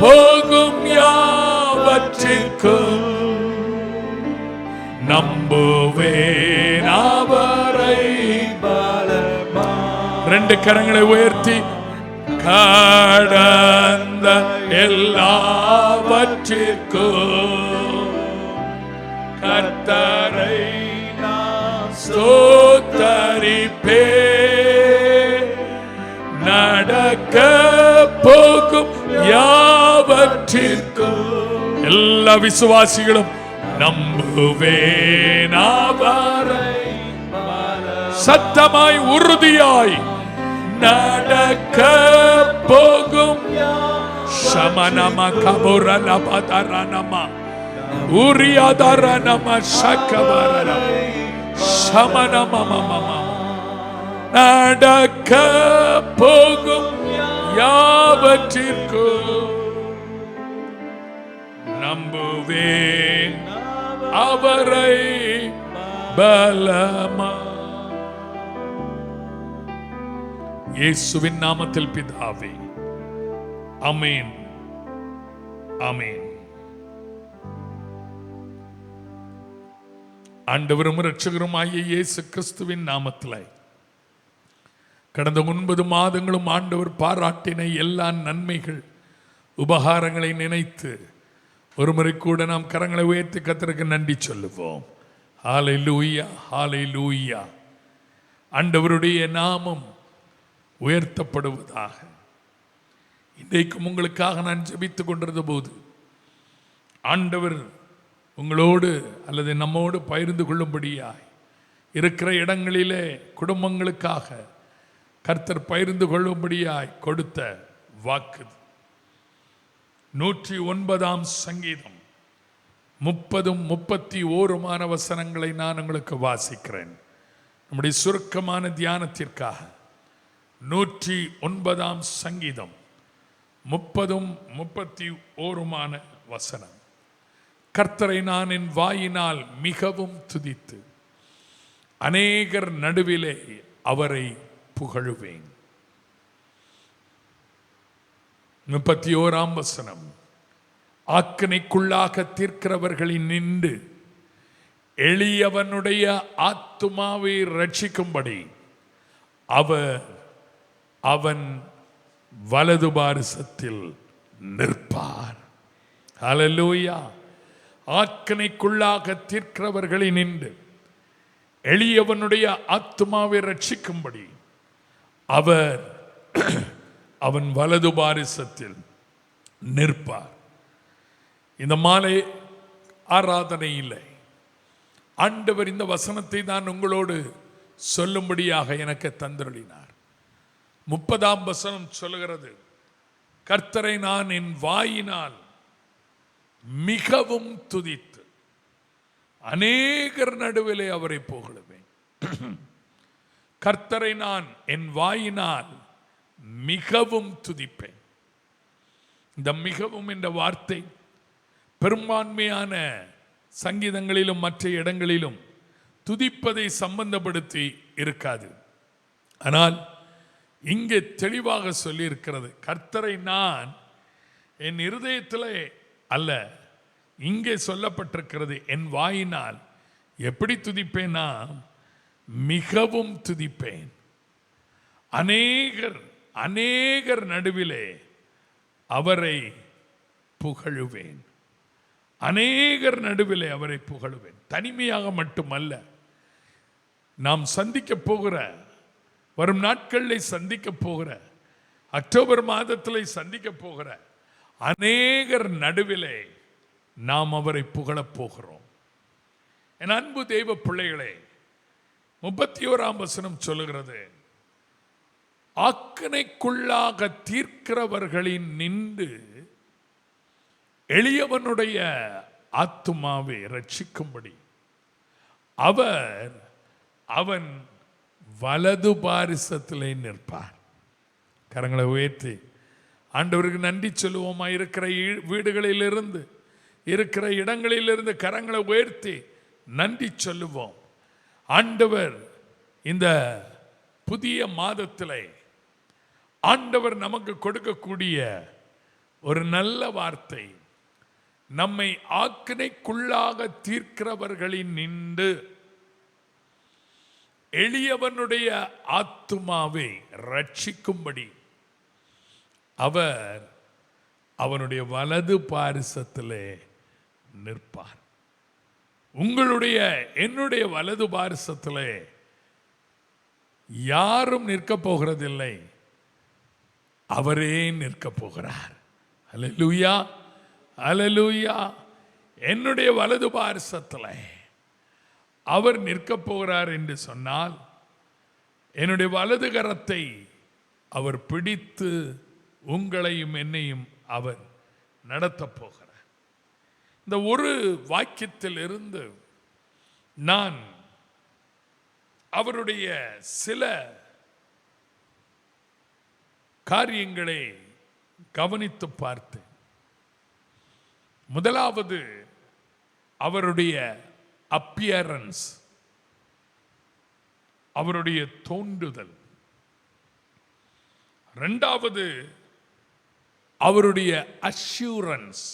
போகும் யாவற்றிற்கும் நம்புவேன் அவரை பலமாய். 2 கரங்களை உயர்த்தி கடந்த எல்லாவற்றிற்கும் கர்த்தரை ஸ்தோத்தரிப்பே. நடக்க போகும் யாவற்றிற்கும் எல்லா விசுவாசிகளும் நம்புவேன் அவரை சத்தமாய் உறுதியாய் நடக்க போகும் சமனம கபுரல பதரனம உரியதரனம சக்கபரன சமனமமம நடக்க போகும் யாவற்றிற்கும் நம்புவேன் அவரை பலமா. இயேசுவின் நாமத்தில் பிதாவே, ஆமென், ஆமென். ஆண்டவரும் இரட்சகருமாகிய இயேசு கிறிஸ்துவின் நாமத்தில் கடந்த 9 மாதங்களும் ஆண்டவர் பாராட்டின எல்லா நன்மைகள் உபகாரங்களை நினைத்து ஒருமுறை கூட நாம் கரங்களை உயர்த்தி கர்த்தருக்கு நன்றி சொல்லுவோம். ஹல்லேலூயா, ஹல்லேலூயா. ஆண்டவருடைய நாமம் உயர்த்தப்படுவதாக. இன்றைக்கும் உங்களுக்காக நான் ஜெபித்துக் கொண்டிருந்த போது ஆண்டவர் உங்களோடு அல்லது நம்மோடு பகிர்ந்து கொள்ளும்படியாய் இருக்கிற இடங்களிலே குடும்பங்களுக்காக கர்த்தர் பகிர்ந்து கொள்ளும்படியாய் கொடுத்த வாக்கு 109ஆம் சங்கீதம் 30-31 வசனங்களை நான் உங்களுக்கு வாசிக்கிறேன். நம்முடைய சுருக்கமான தியானத்திற்காக 109ஆம் சங்கீதம் 30-31 வசனம். கர்த்தரை நான் என் வாயினால் மிகவும் துதித்து அநேகர் நடுவிலே அவரை புகழுவேன். 31ஆம் வசனம். ஆக்கினைக்குள்ளாக தீர்க்கிறவர்களின் நின்று எளியவனுடைய ஆத்துமாவை ரட்சிக்கும்படி அவன் வலது பாரிசத்தில் நிற்பார். ஹல்லேலூயா. ஆக்கினைக்குள்ளாக தீர்க்கிறவர்களின் நின்று எளியவனுடைய ஆத்துமாவை ரட்சிக்கும்படி அவன் வலது பாரிசத்தில் நிற்பார். இந்த மாலை ஆராதனை இல்லை, ஆண்டவர் இந்த வசனத்தை தான் உங்களோடு சொல்லும்படியாக எனக்கு தந்தருளினார். 30ஆம் வசனம் சொல்லுகிறது, கர்த்தரை நான் என் வாயினால் மிகவும் துதித்து அநேகர் நடுவிலே அவரை புகழுவேன். கர்த்தரை நான் என் வாயினால் மிகவும் துதிப்பேன். இந்த மிகவும் என்ற வார்த்தை பெரும்பான்மையான சங்கீதங்களிலும் மற்ற இடங்களிலும் துதிப்பதை சம்பந்தப்படுத்தி இருக்காது. ஆனால் இங்கே தெளிவாக சொல்லி இருக்கிறது, கர்த்தரை நான் என் இருதயத்திலே அல்ல, இங்கே சொல்லப்பட்டிருக்கிறது என் வாயினால். எப்படி துதிப்பேனா? மிகவும் துதிப்பேன். அநேகர் நடுவிலே அவரை புகழுவேன். அநேகர் நடுவிலே அவரை புகழுவேன். தனிமையாக மட்டுமல்ல, நாம் சந்திக்க போகிற, வரும் நாட்களில் சந்திக்க போகிற, அக்டோபர் மாதத்தில் சந்திக்க போகிற அநேகர் நடுவிலே நாம் அவரை புகழப் போகிறோம். என் அன்பு தெய்வ பிள்ளைகளே, 31ஆம் வசனம் சொல்லுகிறது, ஆக்கினைக்குள்ளாக தீர்க்கிறவர்களின் நின்று எளியவனுடைய ஆத்துமாவை ரட்சிக்கும்படி அவன் வலது பாரிசத்திலே நிற்பார். கரங்களை உயர்த்தி ஆண்டவருக்கு நன்றி சொல்லுவோமா? இருக்கிற வீடுகளிலிருந்து, இருக்கிற இடங்களிலிருந்து கரங்களை உயர்த்தி நன்றி சொல்லுவோம். ஆண்டவர் இந்த புதிய மாதத்திலே ஆண்டவர் நமக்கு கொடுக்கக்கூடிய ஒரு நல்ல வார்த்தை, நம்மை ஆக்கினைக்குள்ளாக தீர்க்கிறவர்களின் நின்று எளியவனுடைய ஆத்துமாவை ரட்சிக்கும்படி அவர் அவனுடைய வலது பாரிசத்திலே நிற்பார். உங்களுடைய என்னுடைய வலது பாரிசத்திலே யாரும் நிற்க போகிறதில்லை, அவரே நிற்க போகிறார். அல்லேலூயா, அல்லேலூயா. என்னுடைய வலது பாரிசத்திலே அவர் நிற்க போகிறார் என்று சொன்னால், என்னுடைய வலது கரத்தை அவர் பிடித்து உங்களையும் என்னையும் அவர் நடத்தப் போகிறார். இந்த ஒரு வாக்கியத்தில் இருந்து நான் அவருடைய சில காரியங்களை கவனித்து பார்த்தேன். முதலாவது அவருடைய அப்பியரன்ஸ், அவருடைய தோன்றுதல். இரண்டாவது அவருடைய அஷ்யூரன்ஸ்,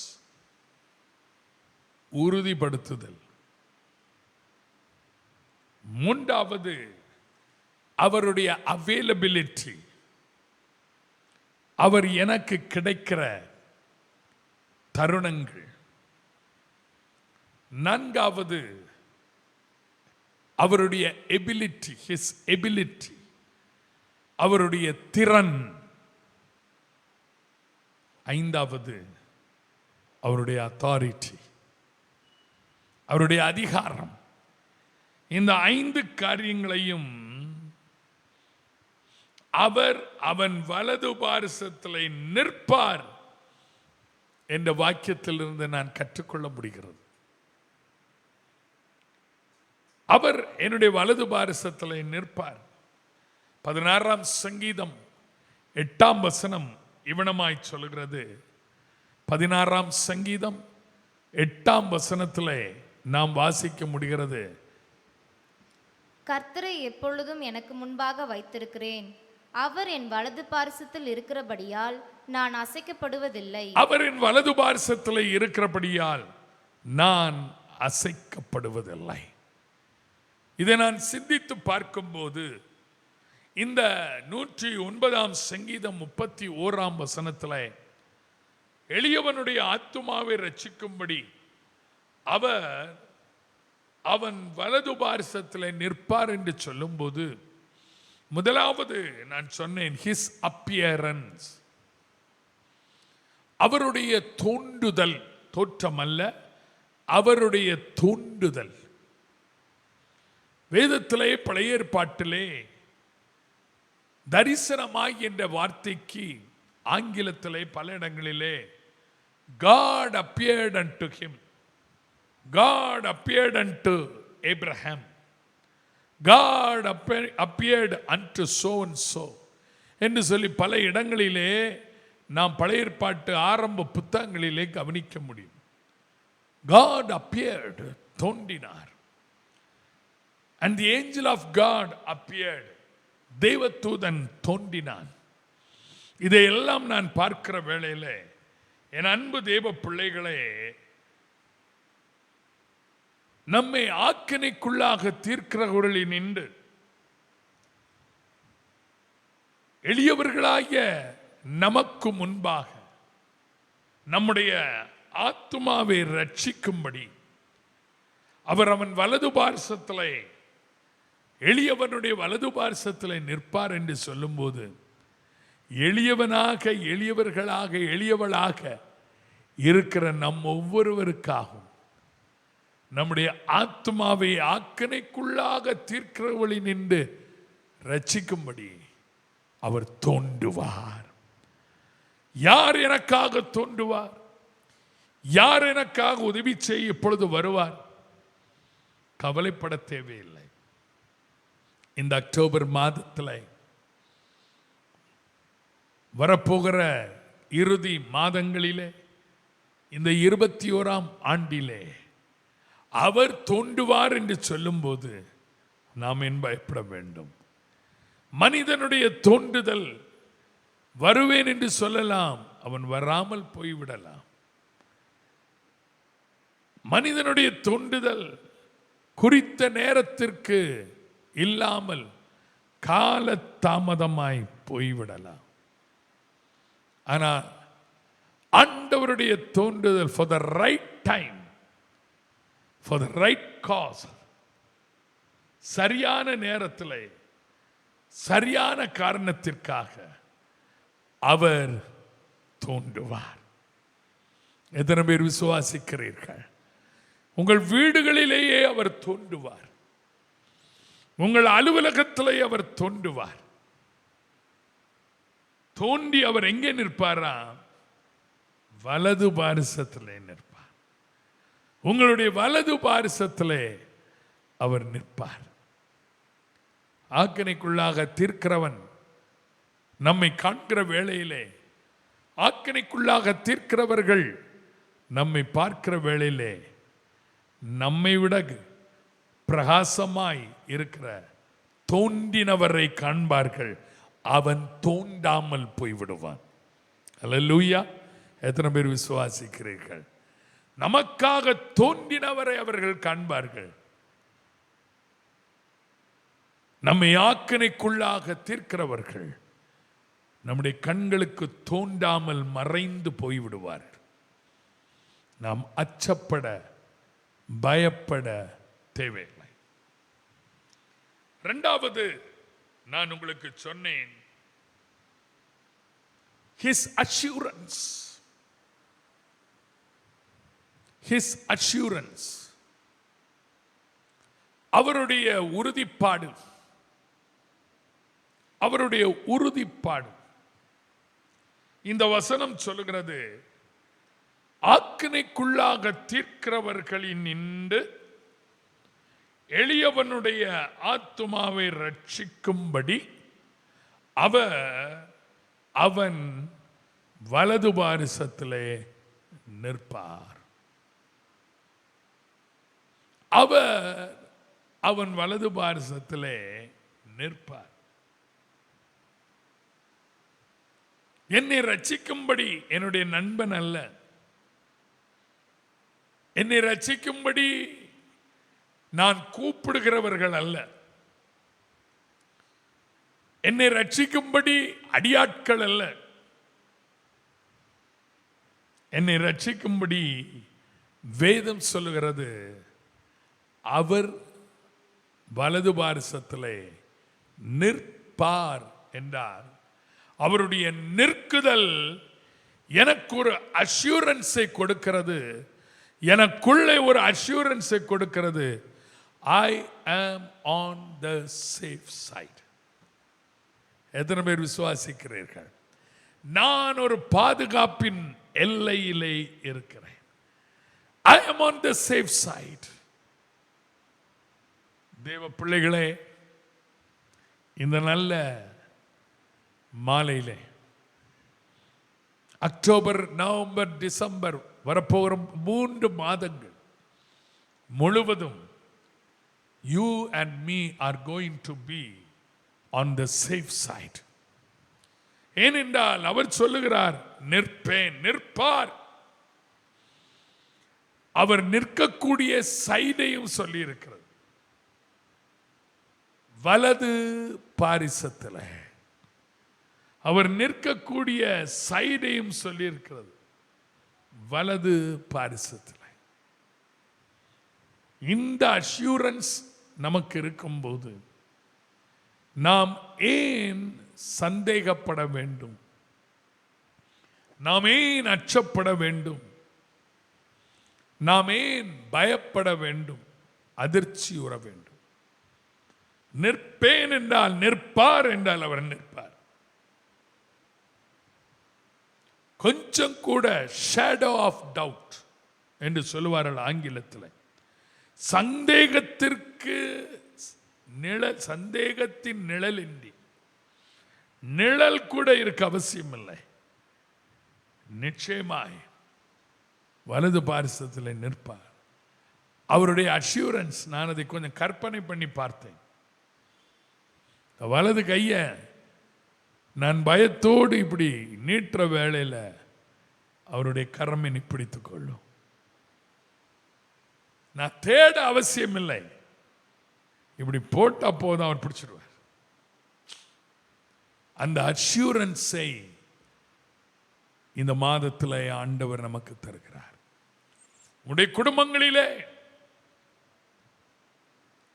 உறுதிப்படுத்துதல். மூன்றாவது அவருடைய அவைலபிலிட்டி, அவர் எனக்கு கிடைக்கிற தருணங்கள். நான்காவது அவருடைய எபிலிட்டி, ஹிஸ் எபிலிட்டி, அவருடைய திறன். ஐந்தாவது அவருடைய அத்தாரிட்டி, அவருடைய அதிகாரம். இந்த 5 காரியங்களையும் அவன் வலது பாரிசத்திலே நிற்பார் என்ற வாக்கியத்திலிருந்து நான் கற்றுக்கொள்ள முடிகிறது. அவர் என்னுடைய வலது பாரிசத்திலே நிற்பார். 16ஆம் சங்கீதம் 8ஆம் வசனம் இவனமாய் சொல்கிறது. 16ஆம் சங்கீதம் 8ஆம் வசனத்திலே நாம் வாசிக்க முடிகிறது, கர்த்தரை எப்பொழுதும் எனக்கு முன்பாக வைத்திருக்கிறேன், அவர் என் வலது பாரிசத்தில் இருக்கிறபடியால் நான் அசைக்கப்படுவதில்லை. அவர் என் வலது பாரிசத்தில் இருக்கிறபடியால் நான் அசைக்கப்படுவதில்லை. இதை நான் சிந்தித்து பார்க்கும்போது இந்த 109ஆம் சங்கீதம் 31ஆம் வசனத்தில் எளியவனுடைய ஆத்துமாவை ரட்சிக்கும்படி அவன் வலது பாரிசத்தில் நிற்பார் என்று சொல்லும்போது, முதலாவது நான் சொன்னேன் ஹிஸ் அப்பியரன்ஸ், அவருடைய தோன்றுதல், தோற்றம் அல்ல, அவருடைய தோன்றுதல். வேதத்திலே பழைய ஏற்பாட்டிலே தரிசனமாய் என்ற வார்த்தைக்கு ஆங்கிலத்திலே பல இடங்களிலே God appeared unto him, God appeared unto Abraham, God appeared unto so and so என்று சொல்லி பல இடங்களிலே நாம் பழைய ஏற்பாட்டு ஆரம்ப புத்தகங்களிலே கவனிக்க முடியும். God appeared, தோன்றினார். And the angel of God appeared, தேவதூதன் தோன்றினான். இதையெல்லாம் நான் பார்க்கிற வேளையிலே என் அன்பு தேவ பிள்ளைகளே, நம்மை ஆக்கினைக்குள்ளாக தீர்க்கிறவர்களில் நின்று எளியவர்களாகிய நமக்கு முன்பாக நம்முடைய ஆத்துமாவை ரட்சிக்கும்படி அவன் வலது பார்சத்திலே, எளியவனுடைய வலது பார்சத்திலே நிற்பார் என்று சொல்லும்போது, எளியவனாக, எளியவர்களாக, எளியவளாக இருக்கிற நம் ஒவ்வொருவருக்காகவும் நம்முடைய ஆத்மாவை ஆக்கினைக்குள்ளாக தீர்க்கிறவளி நின்று ரட்சிக்கும்படி அவர் தோன்றுவார். யார் எனக்காக தோன்றுவார்? யார் எனக்காக உதவி செய்ய இப்பொழுது வருவார்? கவலைப்பட தேவையில்லை. இந்த அக்டோபர் மாதத்தில் வரப்போகிற இறுதி மாதங்களிலே, இந்த 21ஆம் ஆண்டிலே அவர் தோன்றுவார் என்று சொல்லும்போது நாம் ஏன் பயப்பட வேண்டும்? மனிதனுடைய தோன்றுதல் வருவேன் என்று சொல்லலாம், அவன் வராமல் போய்விடலாம். மனிதனுடைய தோன்றுதல் குறித்த நேரத்திற்கு இல்லாமல் கால தாமதமாய் போய்விடலாம். ஆனால் ஆண்டவருடைய தோன்றுதல் for the right time, for the right cause, சரியான நேரத்தில் சரியான காரணத்திற்காக அவர் தோன்றுவார். எத்தனை பேர் விசுவாசிக்கிறீர்கள்? உங்கள் வீடுகளிலேயே அவர் தோன்றுவார். உங்கள் அலுவலகத்திலே அவர் தோன்றுவார். தோன்றி அவர் எங்கே நிற்பாரா? வலது பாரிசத்திலே நிற்பார். உங்களுடைய வலது பாரிசத்திலே அவர் நிற்பார். ஆக்கினைக்குள்ளாக தீர்க்கிறவன் நம்மை காண்கிற வேளையிலே, ஆக்கினைக்குள்ளாக தீர்க்கிறவர்கள் நம்மை பார்க்கிற வேளையிலே நம்மை விட பிரகாசமாய் இருக்கிற தோன்றினவரை காண்பார்கள். அவன் தோன்றாமல் போய்விடுவான். அல்லேலூயா! எத்தனை பேர் விசுவாசிக்கிறீர்கள்? நமக்காக தோன்றினவரை அவர்கள் காண்பார்கள். நம்மை ஆக்கினைக்குள்ளாக தீர்க்கிறவர்கள் நம்முடைய கண்களுக்கு தோன்றாமல் மறைந்து போய்விடுவார்கள். நாம் அச்சப்பட பயப்பட தேவையில்லை. இரண்டாவது, நான் உங்களுக்கு சொன்னேன், his assurance. his assurance, அவருடைய உறுதிப்பாடு. அவருடைய உறுதிப்பாடு. இந்த வசனம் சொல்லுகிறது, ஆக்கினைக்குள்ளாக தீர்க்கிறவர்களின் நின்று எளியவனுடைய ஆத்துமாவை ரட்சிக்கும்படி அவன் வலது பாரிசத்திலே நிற்பார். அவன் வலது பாரிசத்திலே நிற்பார். என்னை ரட்சிக்கும்படி என்னுடைய நண்பன் அல்ல, என்னை ரட்சிக்கும்படி நான் கூப்பிடுகிறவர்கள் அல்ல, என்னை ரட்சிக்கும்படி அடியாட்கள் அல்ல, என்னை ரட்சிக்கும்படி வேதம் சொல்லுகிறது, அவர் வலது பாரிசத்திலே நிற்பார் என்றார். அவருடைய நிற்குதல் எனக்கு ஒரு அஷ்யூரன்ஸை கொடுக்கிறது, எனக்குள்ளே ஒரு அஷ்யூரன்ஸை கொடுக்கிறது. I am on the safe side. எத்தனை பேர் விசுவாசிக்கிறீர்கள்? நான் ஒரு பாதுகாப்பின் எல்லையிலே இருக்கிறேன். I am on the safe side. தேவ பிள்ளைகளே, இந்த நல்ல மாலையிலே அக்டோபர், நவம்பர், டிசம்பர் வரப்போகிற 3 மாதங்கள் முழுவதும் you and me are going to be on the safe side. ஏனென்றால் அவர் சொல்லுகிறார், நிற்பேன், நிற்பார். அவர் நிற்கக்கூடிய சைடையும் சொல்லி இருக்கிறது. வலது பாரிசத்தில் அவர் நிற்கக்கூடிய சைடையும் சொல்லி இருக்கிறது. வலது பாரிசத்தில் இந்த அஷ்யூரன்ஸ் நமக்கு இருக்கும்போது நாம் ஏன் சந்தேகப்பட வேண்டும்? நாம் ஏன் அச்சப்பட வேண்டும்? நாம் ஏன் பயப்பட வேண்டும்? அதிர்ச்சி உற வேண்டும்? நிற்பேன் என்றால், நிற்பார் என்றால் அவர் நிற்பார். கொஞ்சம் கூட ஷேடோ ஆஃப் டவுட் என்று சொல்லுவார்கள் ஆங்கிலத்தில். சந்தேகத்திற்கு சந்தேகத்தின் நிழல் இன்றி, நிழல் கூட இருக்க அவசியம் இல்லை, நிச்சயமாய் வலது பாரிசத்தில் நிற்பார். அவருடைய அஷ்யூரன்ஸ், நான் அதை கொஞ்சம் கற்பனை பண்ணி பார்த்தேன். வலது கைய நான் பயத்தோடு இப்படி நீட்டுற வேளையில் அவருடைய கரமினை பிடித்துக் கொள்ளும். நான் தேட அவசியம் இல்லை, இப்படி போட்டா போதும் அவர் பிடிச்சிடுவார். அந்த அஷ்யூரன்ஸை இந்த மாதத்தில் ஆண்டவர் நமக்கு தருகிறார். உங்களுடைய குடும்பங்களிலே,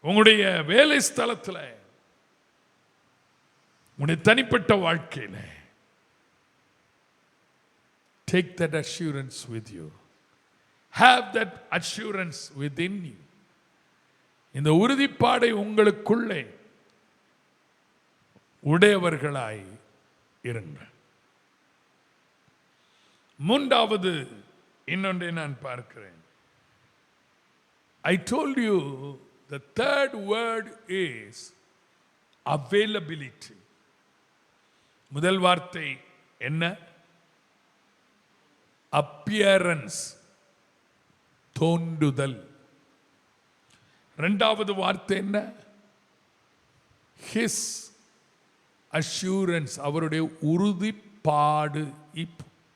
உங்களுடைய வேலை ஸ்தலத்தில், உங்களுடைய தனிப்பட்ட வாழ்க்கையில், take that assurance with you. Have that assurance within you. இந்த உறுதிப்பாடை உங்களுக்குள்ளே உடையவர்களாய் இருங்கள். மூன்றாவது இன்னொன்றை நான் பார்க்கிறேன். I told you the third word is availability. முதல் வார்த்தை என்ன? appearance, தோன்றுதல். இரண்டாவது வார்த்தை என்ன? his assurance, அவருடைய உறுதிப்பாடு.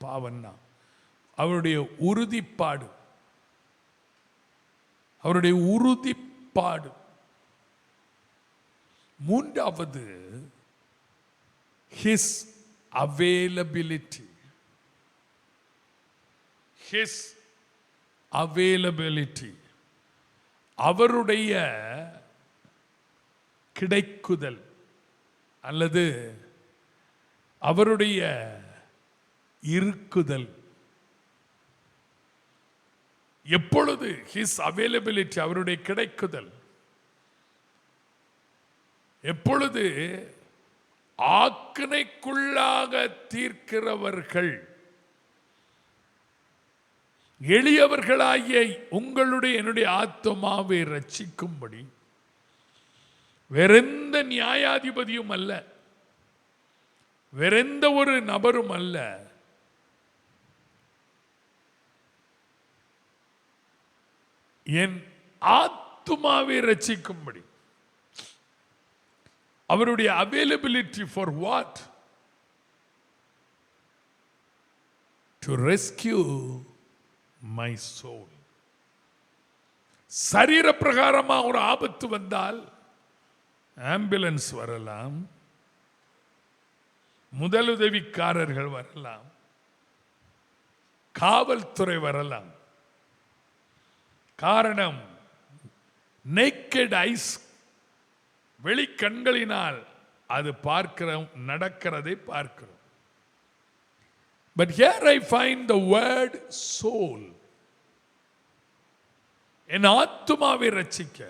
பாவன்னா அவருடைய உறுதிப்பாடு, அவருடைய உறுதிப்பாடு. மூன்றாவது his availability. his availability, அவருடைய கிடைக்குதல் அல்லது அவருடைய இருக்குதல். எப்பொழுது his availability, அவருடைய கிடைக்குதல், எப்பொழுது ஆக்கினைக்குள்ளாக தீர்க்கிறவர்கள், எளியவர்களாகிய உங்களுடைய என்னுடைய ஆத்துமாவை ரட்சிக்கும்படி வேறெந்த நியாயாதிபதியும் அல்ல, வேறெந்த ஒரு நபரும் அல்ல, என் ஆத்துமாவை ரட்சிக்கும்படி அவருடைய availability for what? To rescue my soul. சரீர பிரகாரமாக ஒரு ஆபத்து வந்தால் ஆம்புலன்ஸ் வரலாம், முதலுதவிக்காரர்கள் வரலாம், காவல்துறை வரலாம். காரணம், நேக்கட் ஐஸ், வெளிக்கண்களினால் அது பார்க்கிறோம், நடக்கிறதை பார்க்கிறோம். But here I find the word soul. என் ஆத்துமாவை ரட்சிக்க,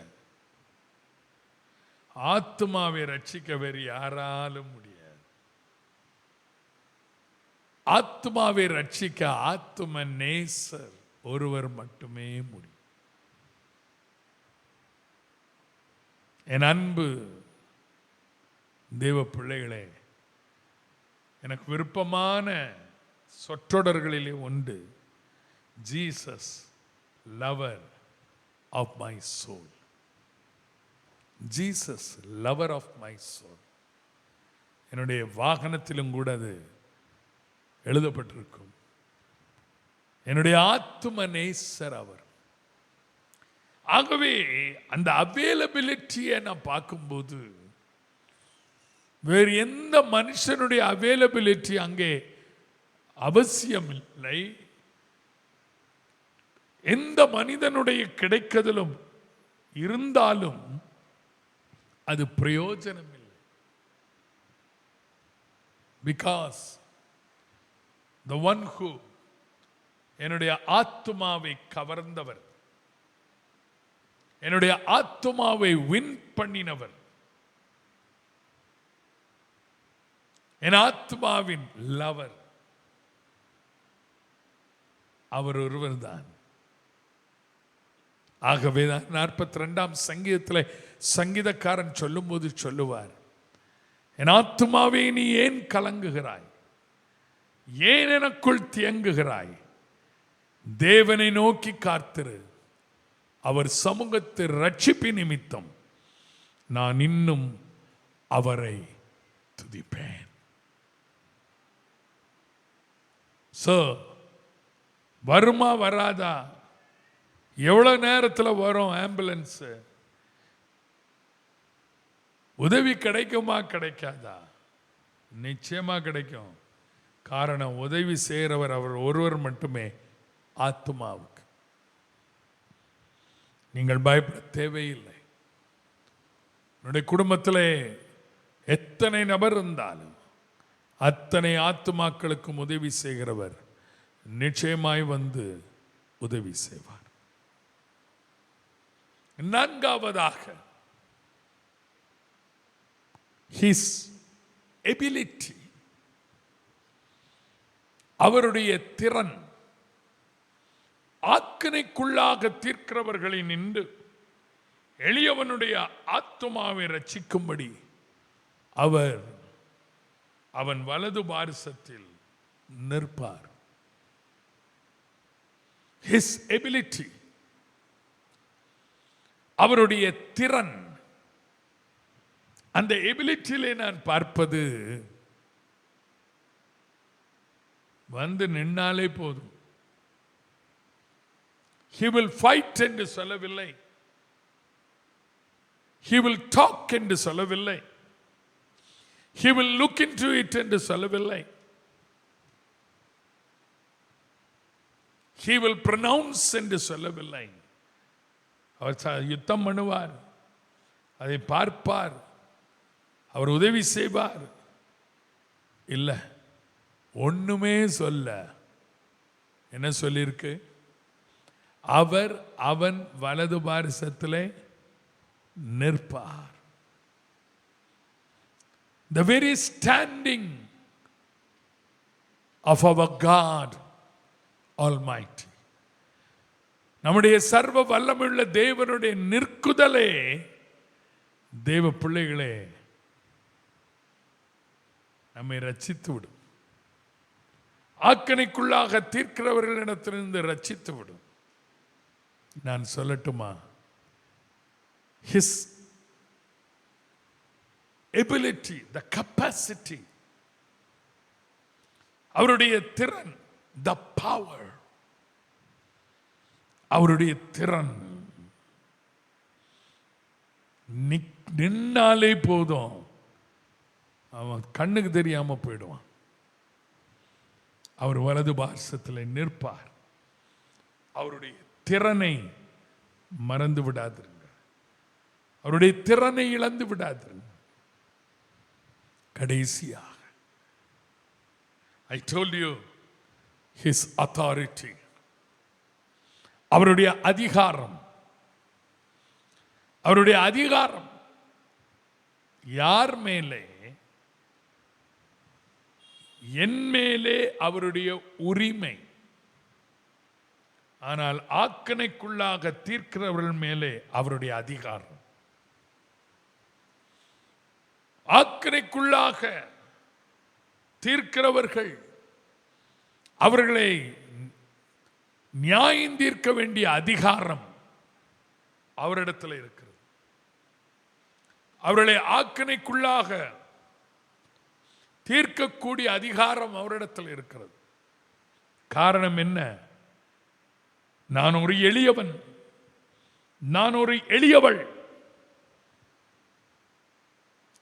ஆத்துமாவை ரட்சிக்க வேறு யாராலும் முடியாது. ஆத்துமாவை ரட்சிக்க ஆத்தும நேசர் ஒருவர் மட்டுமே முடியும். என் அன்பு தேவ பிள்ளைகளே, எனக்கு விருப்பமான சொற்றொடர்களிலே ஒன்று, Jesus lover of my soul. Jesus lover of my soul. என்னுடைய வாகனத்திலும் கூட அது எழுதப்பட்டிருக்கும். என்னுடைய ஆத்தும நேசர் அவர். ஆகவே அந்த அவைலபிலிட்டியை நான் பார்க்கும்போது வேறு எந்த மனுஷனுடைய அவைலபிலிட்டி அங்கே அவசியம் இல்லை. எந்த மனிதனுடைய கிடைக்கதலும் இருந்தாலும் அது பிரயோஜனம் இல்லை. பிகாஸ் the one who என்னுடைய ஆத்துமாவை கவர்ந்தவர், என்னுடைய ஆத்துமாவை வின் பண்ணினவர், என் ஆத்மாவின் லவர், அவர் ஒருவர் தான். ஆகவேதான் 42ஆம் சங்கீதத்தில் சங்கீதக்காரன் சொல்லும்போது சொல்லுவார், என் ஆத்துமாவே நீ ஏன் கலங்குகிறாய், ஏன் எனக்குள் தியங்குகிறாய், தேவனை நோக்கி காத்திரு, அவர் சமூகத்தை ரட்சிப்பு நிமித்தம் நான் இன்னும் அவரை துதிப்பேன். சோ வருமா வராதா, எவ்வளவு நேரத்தில் வரும் ஆம்புலன்ஸ், உதவி கிடைக்குமா கிடைக்காதா? நிச்சயமா கிடைக்கும். காரணம், உதவி செய்கிறவர் அவர் ஒருவர் மட்டுமே ஆத்மாவுக்கு. நீங்கள் பயப்பட தேவையில்லை. என்னுடைய குடும்பத்தில் எத்தனை நபர் இருந்தாலும் அத்தனை ஆத்துமாக்களுக்கும் உதவி செய்கிறவர் நிச்சயமாய் வந்து உதவி செய்வார். நான்காவதாக, his ability, அவருடைய திறன். ஆக்கினைக்குள்ளாக தீர்க்கிறவர்களை நின்று எளியவனுடைய ஆத்துமாவை ரட்சிக்கும்படி அவர் அவன் வலது பாரிசத்தில் நிற்பார். his ability, அவருடைய திறன். அந்த எபிலிட்டியிலே நான் பார்ப்பது, வந்து நின்னாலே போதும். he will fight என்று சொல்லவில்லை, he will talk என்று சொல்லவில்லை, he will look into it என்று சொல்லவில்லை, he will pronounce என்று சொல்லவில்லை. அவர் யுத்தம் பண்ணுவார், அதை பார்ப்பார், அவர் உதவி செய்வார். இல்லை, ஒண்ணுமே சொல்ல. என்ன சொல்லியிருக்கு? அவர் அவன் வலது பாரிசத்திலே நிற்பார். The very standing of our God Almighty, நம்முடைய சர்வ வல்லமையுள்ள தேவனுடைய நிற்குதலே, தேவ பிள்ளைகளே, நம்மை ரட்சித்து விடும். ஆக்கணைக்குள்ளாக தீர்க்கிறவர்களிடத்திலிருந்து ரட்சித்து விடும். நான் சொல்லட்டுமா? his ability, the capacity, அவருடைய திறன், the power, அவருடைய திறன். நின்னாலே போதும், அவன் கண்ணுக்கு தெரியாம போயிடுவான். அவர் வலது பாரிசத்தில் நிற்பார். அவருடைய திறனை மறந்து விடாதிருங்க, அவருடைய திறனை இழந்து விடாதிருங்க. கடைசியாக, I told you his authority, அவருடைய அதிகாரம். அவருடைய அதிகாரம் யார் மேலே? என் மேலே அவருடைய உரிமை. ஆனால் ஆக்கணைக்குள்ளாக தீர்க்கிறவர்கள் மேலே அவருடைய அதிகாரம். ஆக்கணைக்குள்ளாக தீர்க்கிறவர்கள், அவர்களை நியாயம் தீர்க்க வேண்டிய அதிகாரம் அவரிடத்தில் இருக்கிறது. அவர்களை ஆக்கணைக்குள்ளாக தீர்க்கக்கூடிய அதிகாரம் அவரிடத்தில் இருக்கிறது. காரணம் என்ன? நான் ஒரு எளியவன், நான் ஒரு எளியவள்.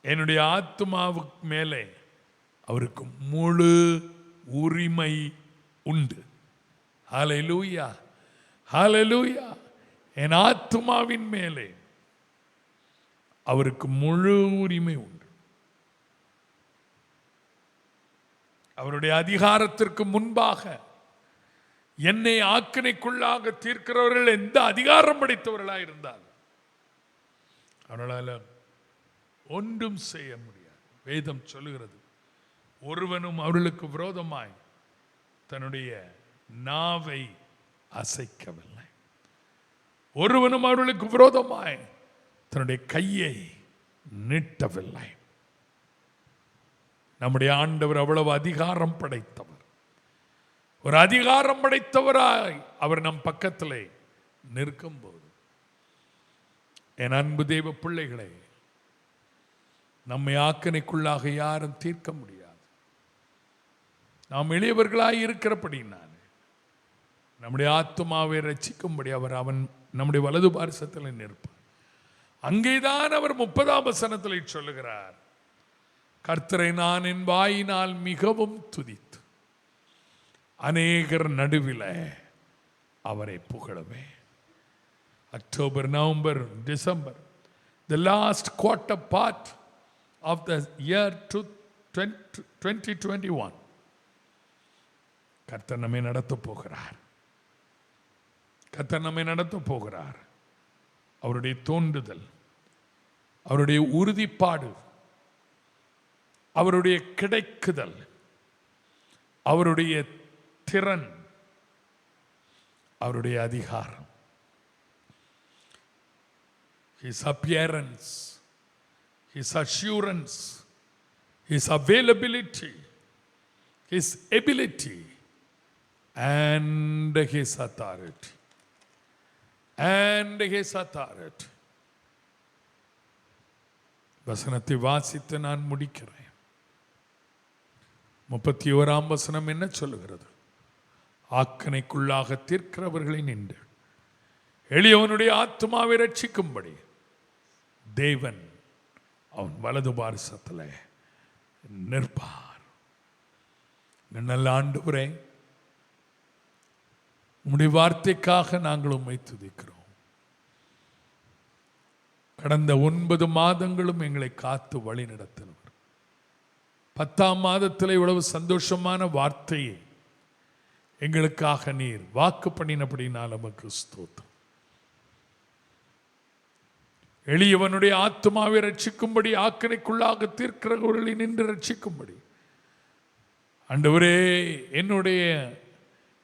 என்னுடைய ஆத்மாவுக்கு மேலே அவருக்கு முழு உரிமை உண்டு. ஹல்லேலூயா, ஹல்லேலூயா. என் ஆத்மாவின் மேலே அவருக்கு முழு உரிமை உண்டு. அவருடைய அதிகாரத்திற்கு முன்பாக என்னை ஆக்கினைக்குள்ளாக தீர்க்கிறவர்கள் எந்த அதிகாரம் படைத்தவர்களாக இருந்தால் அவர்களால் ஒன்றும் செய்ய முடியாது. வேதம் சொல்லுகிறது, ஒருவனும் அவர்களுக்கு விரோதமாய் தன்னுடைய நாவை அசைக்கவில்லை. ஒருவனும் அவர்களுக்கு விரோதமாய் தன்னுடைய கையை நீட்டவில்லை. நம்முடைய ஆண்டவர் அவ்வளவு அதிகாரம் படைத்தவர். ஒரு அதிகாரம் படைத்தவராய் அவர் நம் பக்கத்திலே நிற்கும் போது, என் அன்பு தெய்வ பிள்ளைகளை, நம்மை ஆக்கனைக்குள்ளாக யாரும் தீர்க்க முடியாது. நாம் எளியவர்களாய் இருக்கிறபடினால நம்முடைய ஆத்துமாவை ரட்சிக்கும்படி அவன் நம்முடைய வலது பார்சத்தில் நிற்பார். அங்கேதான் அவர் 30ஆம் வசனத்தில் சொல்லுகிறார், கர்த்தரை நான் என் வாயினால் மிகவும் துதித்து அநேகர் நடுவில் அவரை புகழுவேன். October, November, December, the last quarter part of the year 2021, கர்த்தர் நம்மை நடத்த போகிறார். கர்த்தர் நம்மை நடத்த போகிறார். அவருடைய தோன்றுதல், அவருடைய உறுதிப்பாடு, அவருடைய கிடைக்குதல், அவருடைய திறன், அவருடைய அதிகாரம், his appearance, his assurance, his availability, his ability and his authority. And his authority. வசனத்தை வாசித்து நான் முடிக்கிறேன். 31ஆம் வசனம் என்ன சொல்லுகிறது? ஆக்கனைக்குள்ளாக தீர்க்கிறவர்களை நின்று எளியவனுடைய ஆத்மாவை ரட்சிக்கும்படி தேவன் அவன் வலது பார்சத்தில் நிற்பார். நல்ல ஆண்டவரே, உம்முடைய வார்த்தைக்காக நாங்கள் உம்மை துதிக்கிறோம். கடந்த 9 மாதங்களும் எங்களை காத்து வழி நடத்தினவர். 10ஆம் மாதத்தில் இவ்வளவு சந்தோஷமான வார்த்தையை எங்களுக்காக நீர் வாக்கு பண்ணினபடினால் நமக்கு ஸ்தோத்திரம். எளியவனுடைய ஆத்மாவை ரட்சிக்கும்படி, ஆக்கனைக்குள்ளாக தீர்க்கிறவர்களை நின்று ரட்சிக்கும்படி ஆண்டவரே,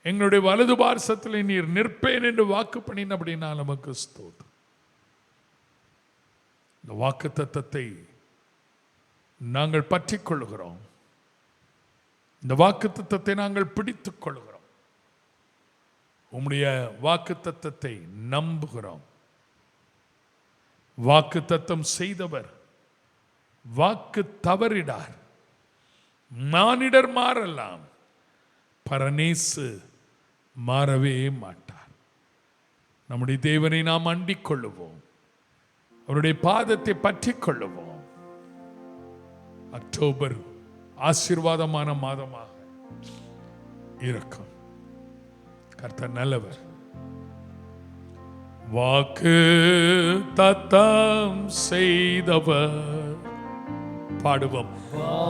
எங்களுடைய வலது பார்சத்தில் நீர் நிற்பேன் என்று வாக்கு பண்ணினபடினால் நமக்கு ஸ்தோத்திரம். இந்த வாக்கு தத்தத்தை நாங்கள் பற்றிக் கொள்கிறோம். இந்த வாக்கு தத்தத்தை நாங்கள் பிடித்துக் கொள்கிறோம். உம்முடைய வாக்கு தத்தத்தை நம்புகிறோம். வாக்கு தத்தம் செய்தவர் வாக்கு தவறிடார். மானிடர் மாறலாம், பரநேசு மாறவே மாட்டார். நம்முடைய தேவனை நாம் அண்டிக் கொள்ளுவோம், அவருடைய பாதத்தை பற்றிக் கொள்ளுவோம். அக்டோபர் ஆசீர்வாதமான மாதமாக இருக்கும். கர்த்தர் நல்லவர். வாக்கு தத்தம் செய்தவர், பாடுவோம்.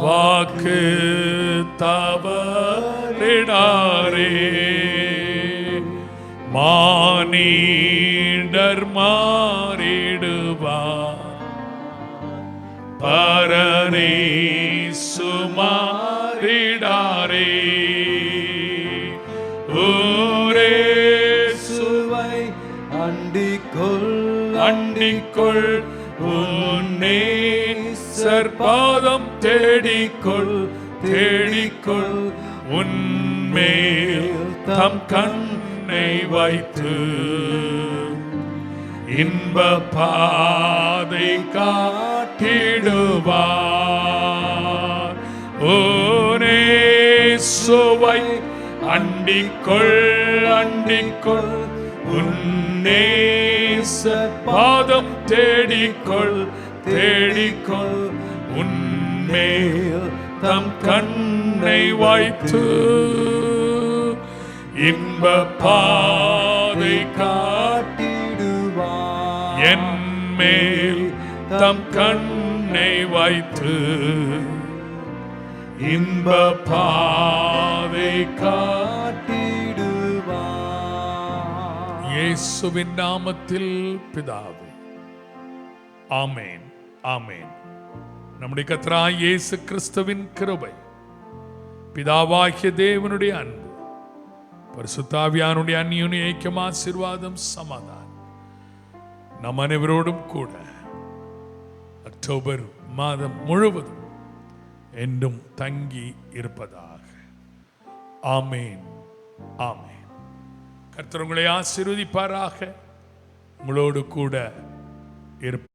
வாக்கு தவறிடாரே, மானிடர் மாறிடுவார், பரநேசு மாறிடாரே. சுவை அண்டிக்கொள் உன்னே சர்பாதம் தேடிக்கொள் உன்மேல் தம் கண்ணை வைத்து இன்ப பாதை காட்டிடுவார். ஓனே சுவை அண்டிக்கொள் உன்னேச பாதம் தேடிக்கொள் உன்மேல் தம் கண்ணை வைத்து இன்ப பாதை காட்டிடுவார். என்மேல் தம் கண்ணை வைத்து இன்ப பாதை காட்டிடுவார். இயேசுவின் நாமத்தில் பிதாவே, ஆமென், ஆமென். நம்முடைய கர்த்தராகிய இயேசு கிறிஸ்துவின் கிருபை, பிதாவாகிய தேவனுடைய அன்பு, பரிசுத்தாவியானுடைய அந்நியுனிய ஐக்கியம், ஆசீர்வாதம், சமாதானம் நம் அனைவரோடும் கூட அக்டோபர் மாதம் முழுவதும் என்றும் தங்கி இருப்பதாக. ஆமேன், ஆமேன். கர்த்தர் உங்களை ஆசீர்வதிப்பாராக. உங்களோடு கூட இருப்பார்.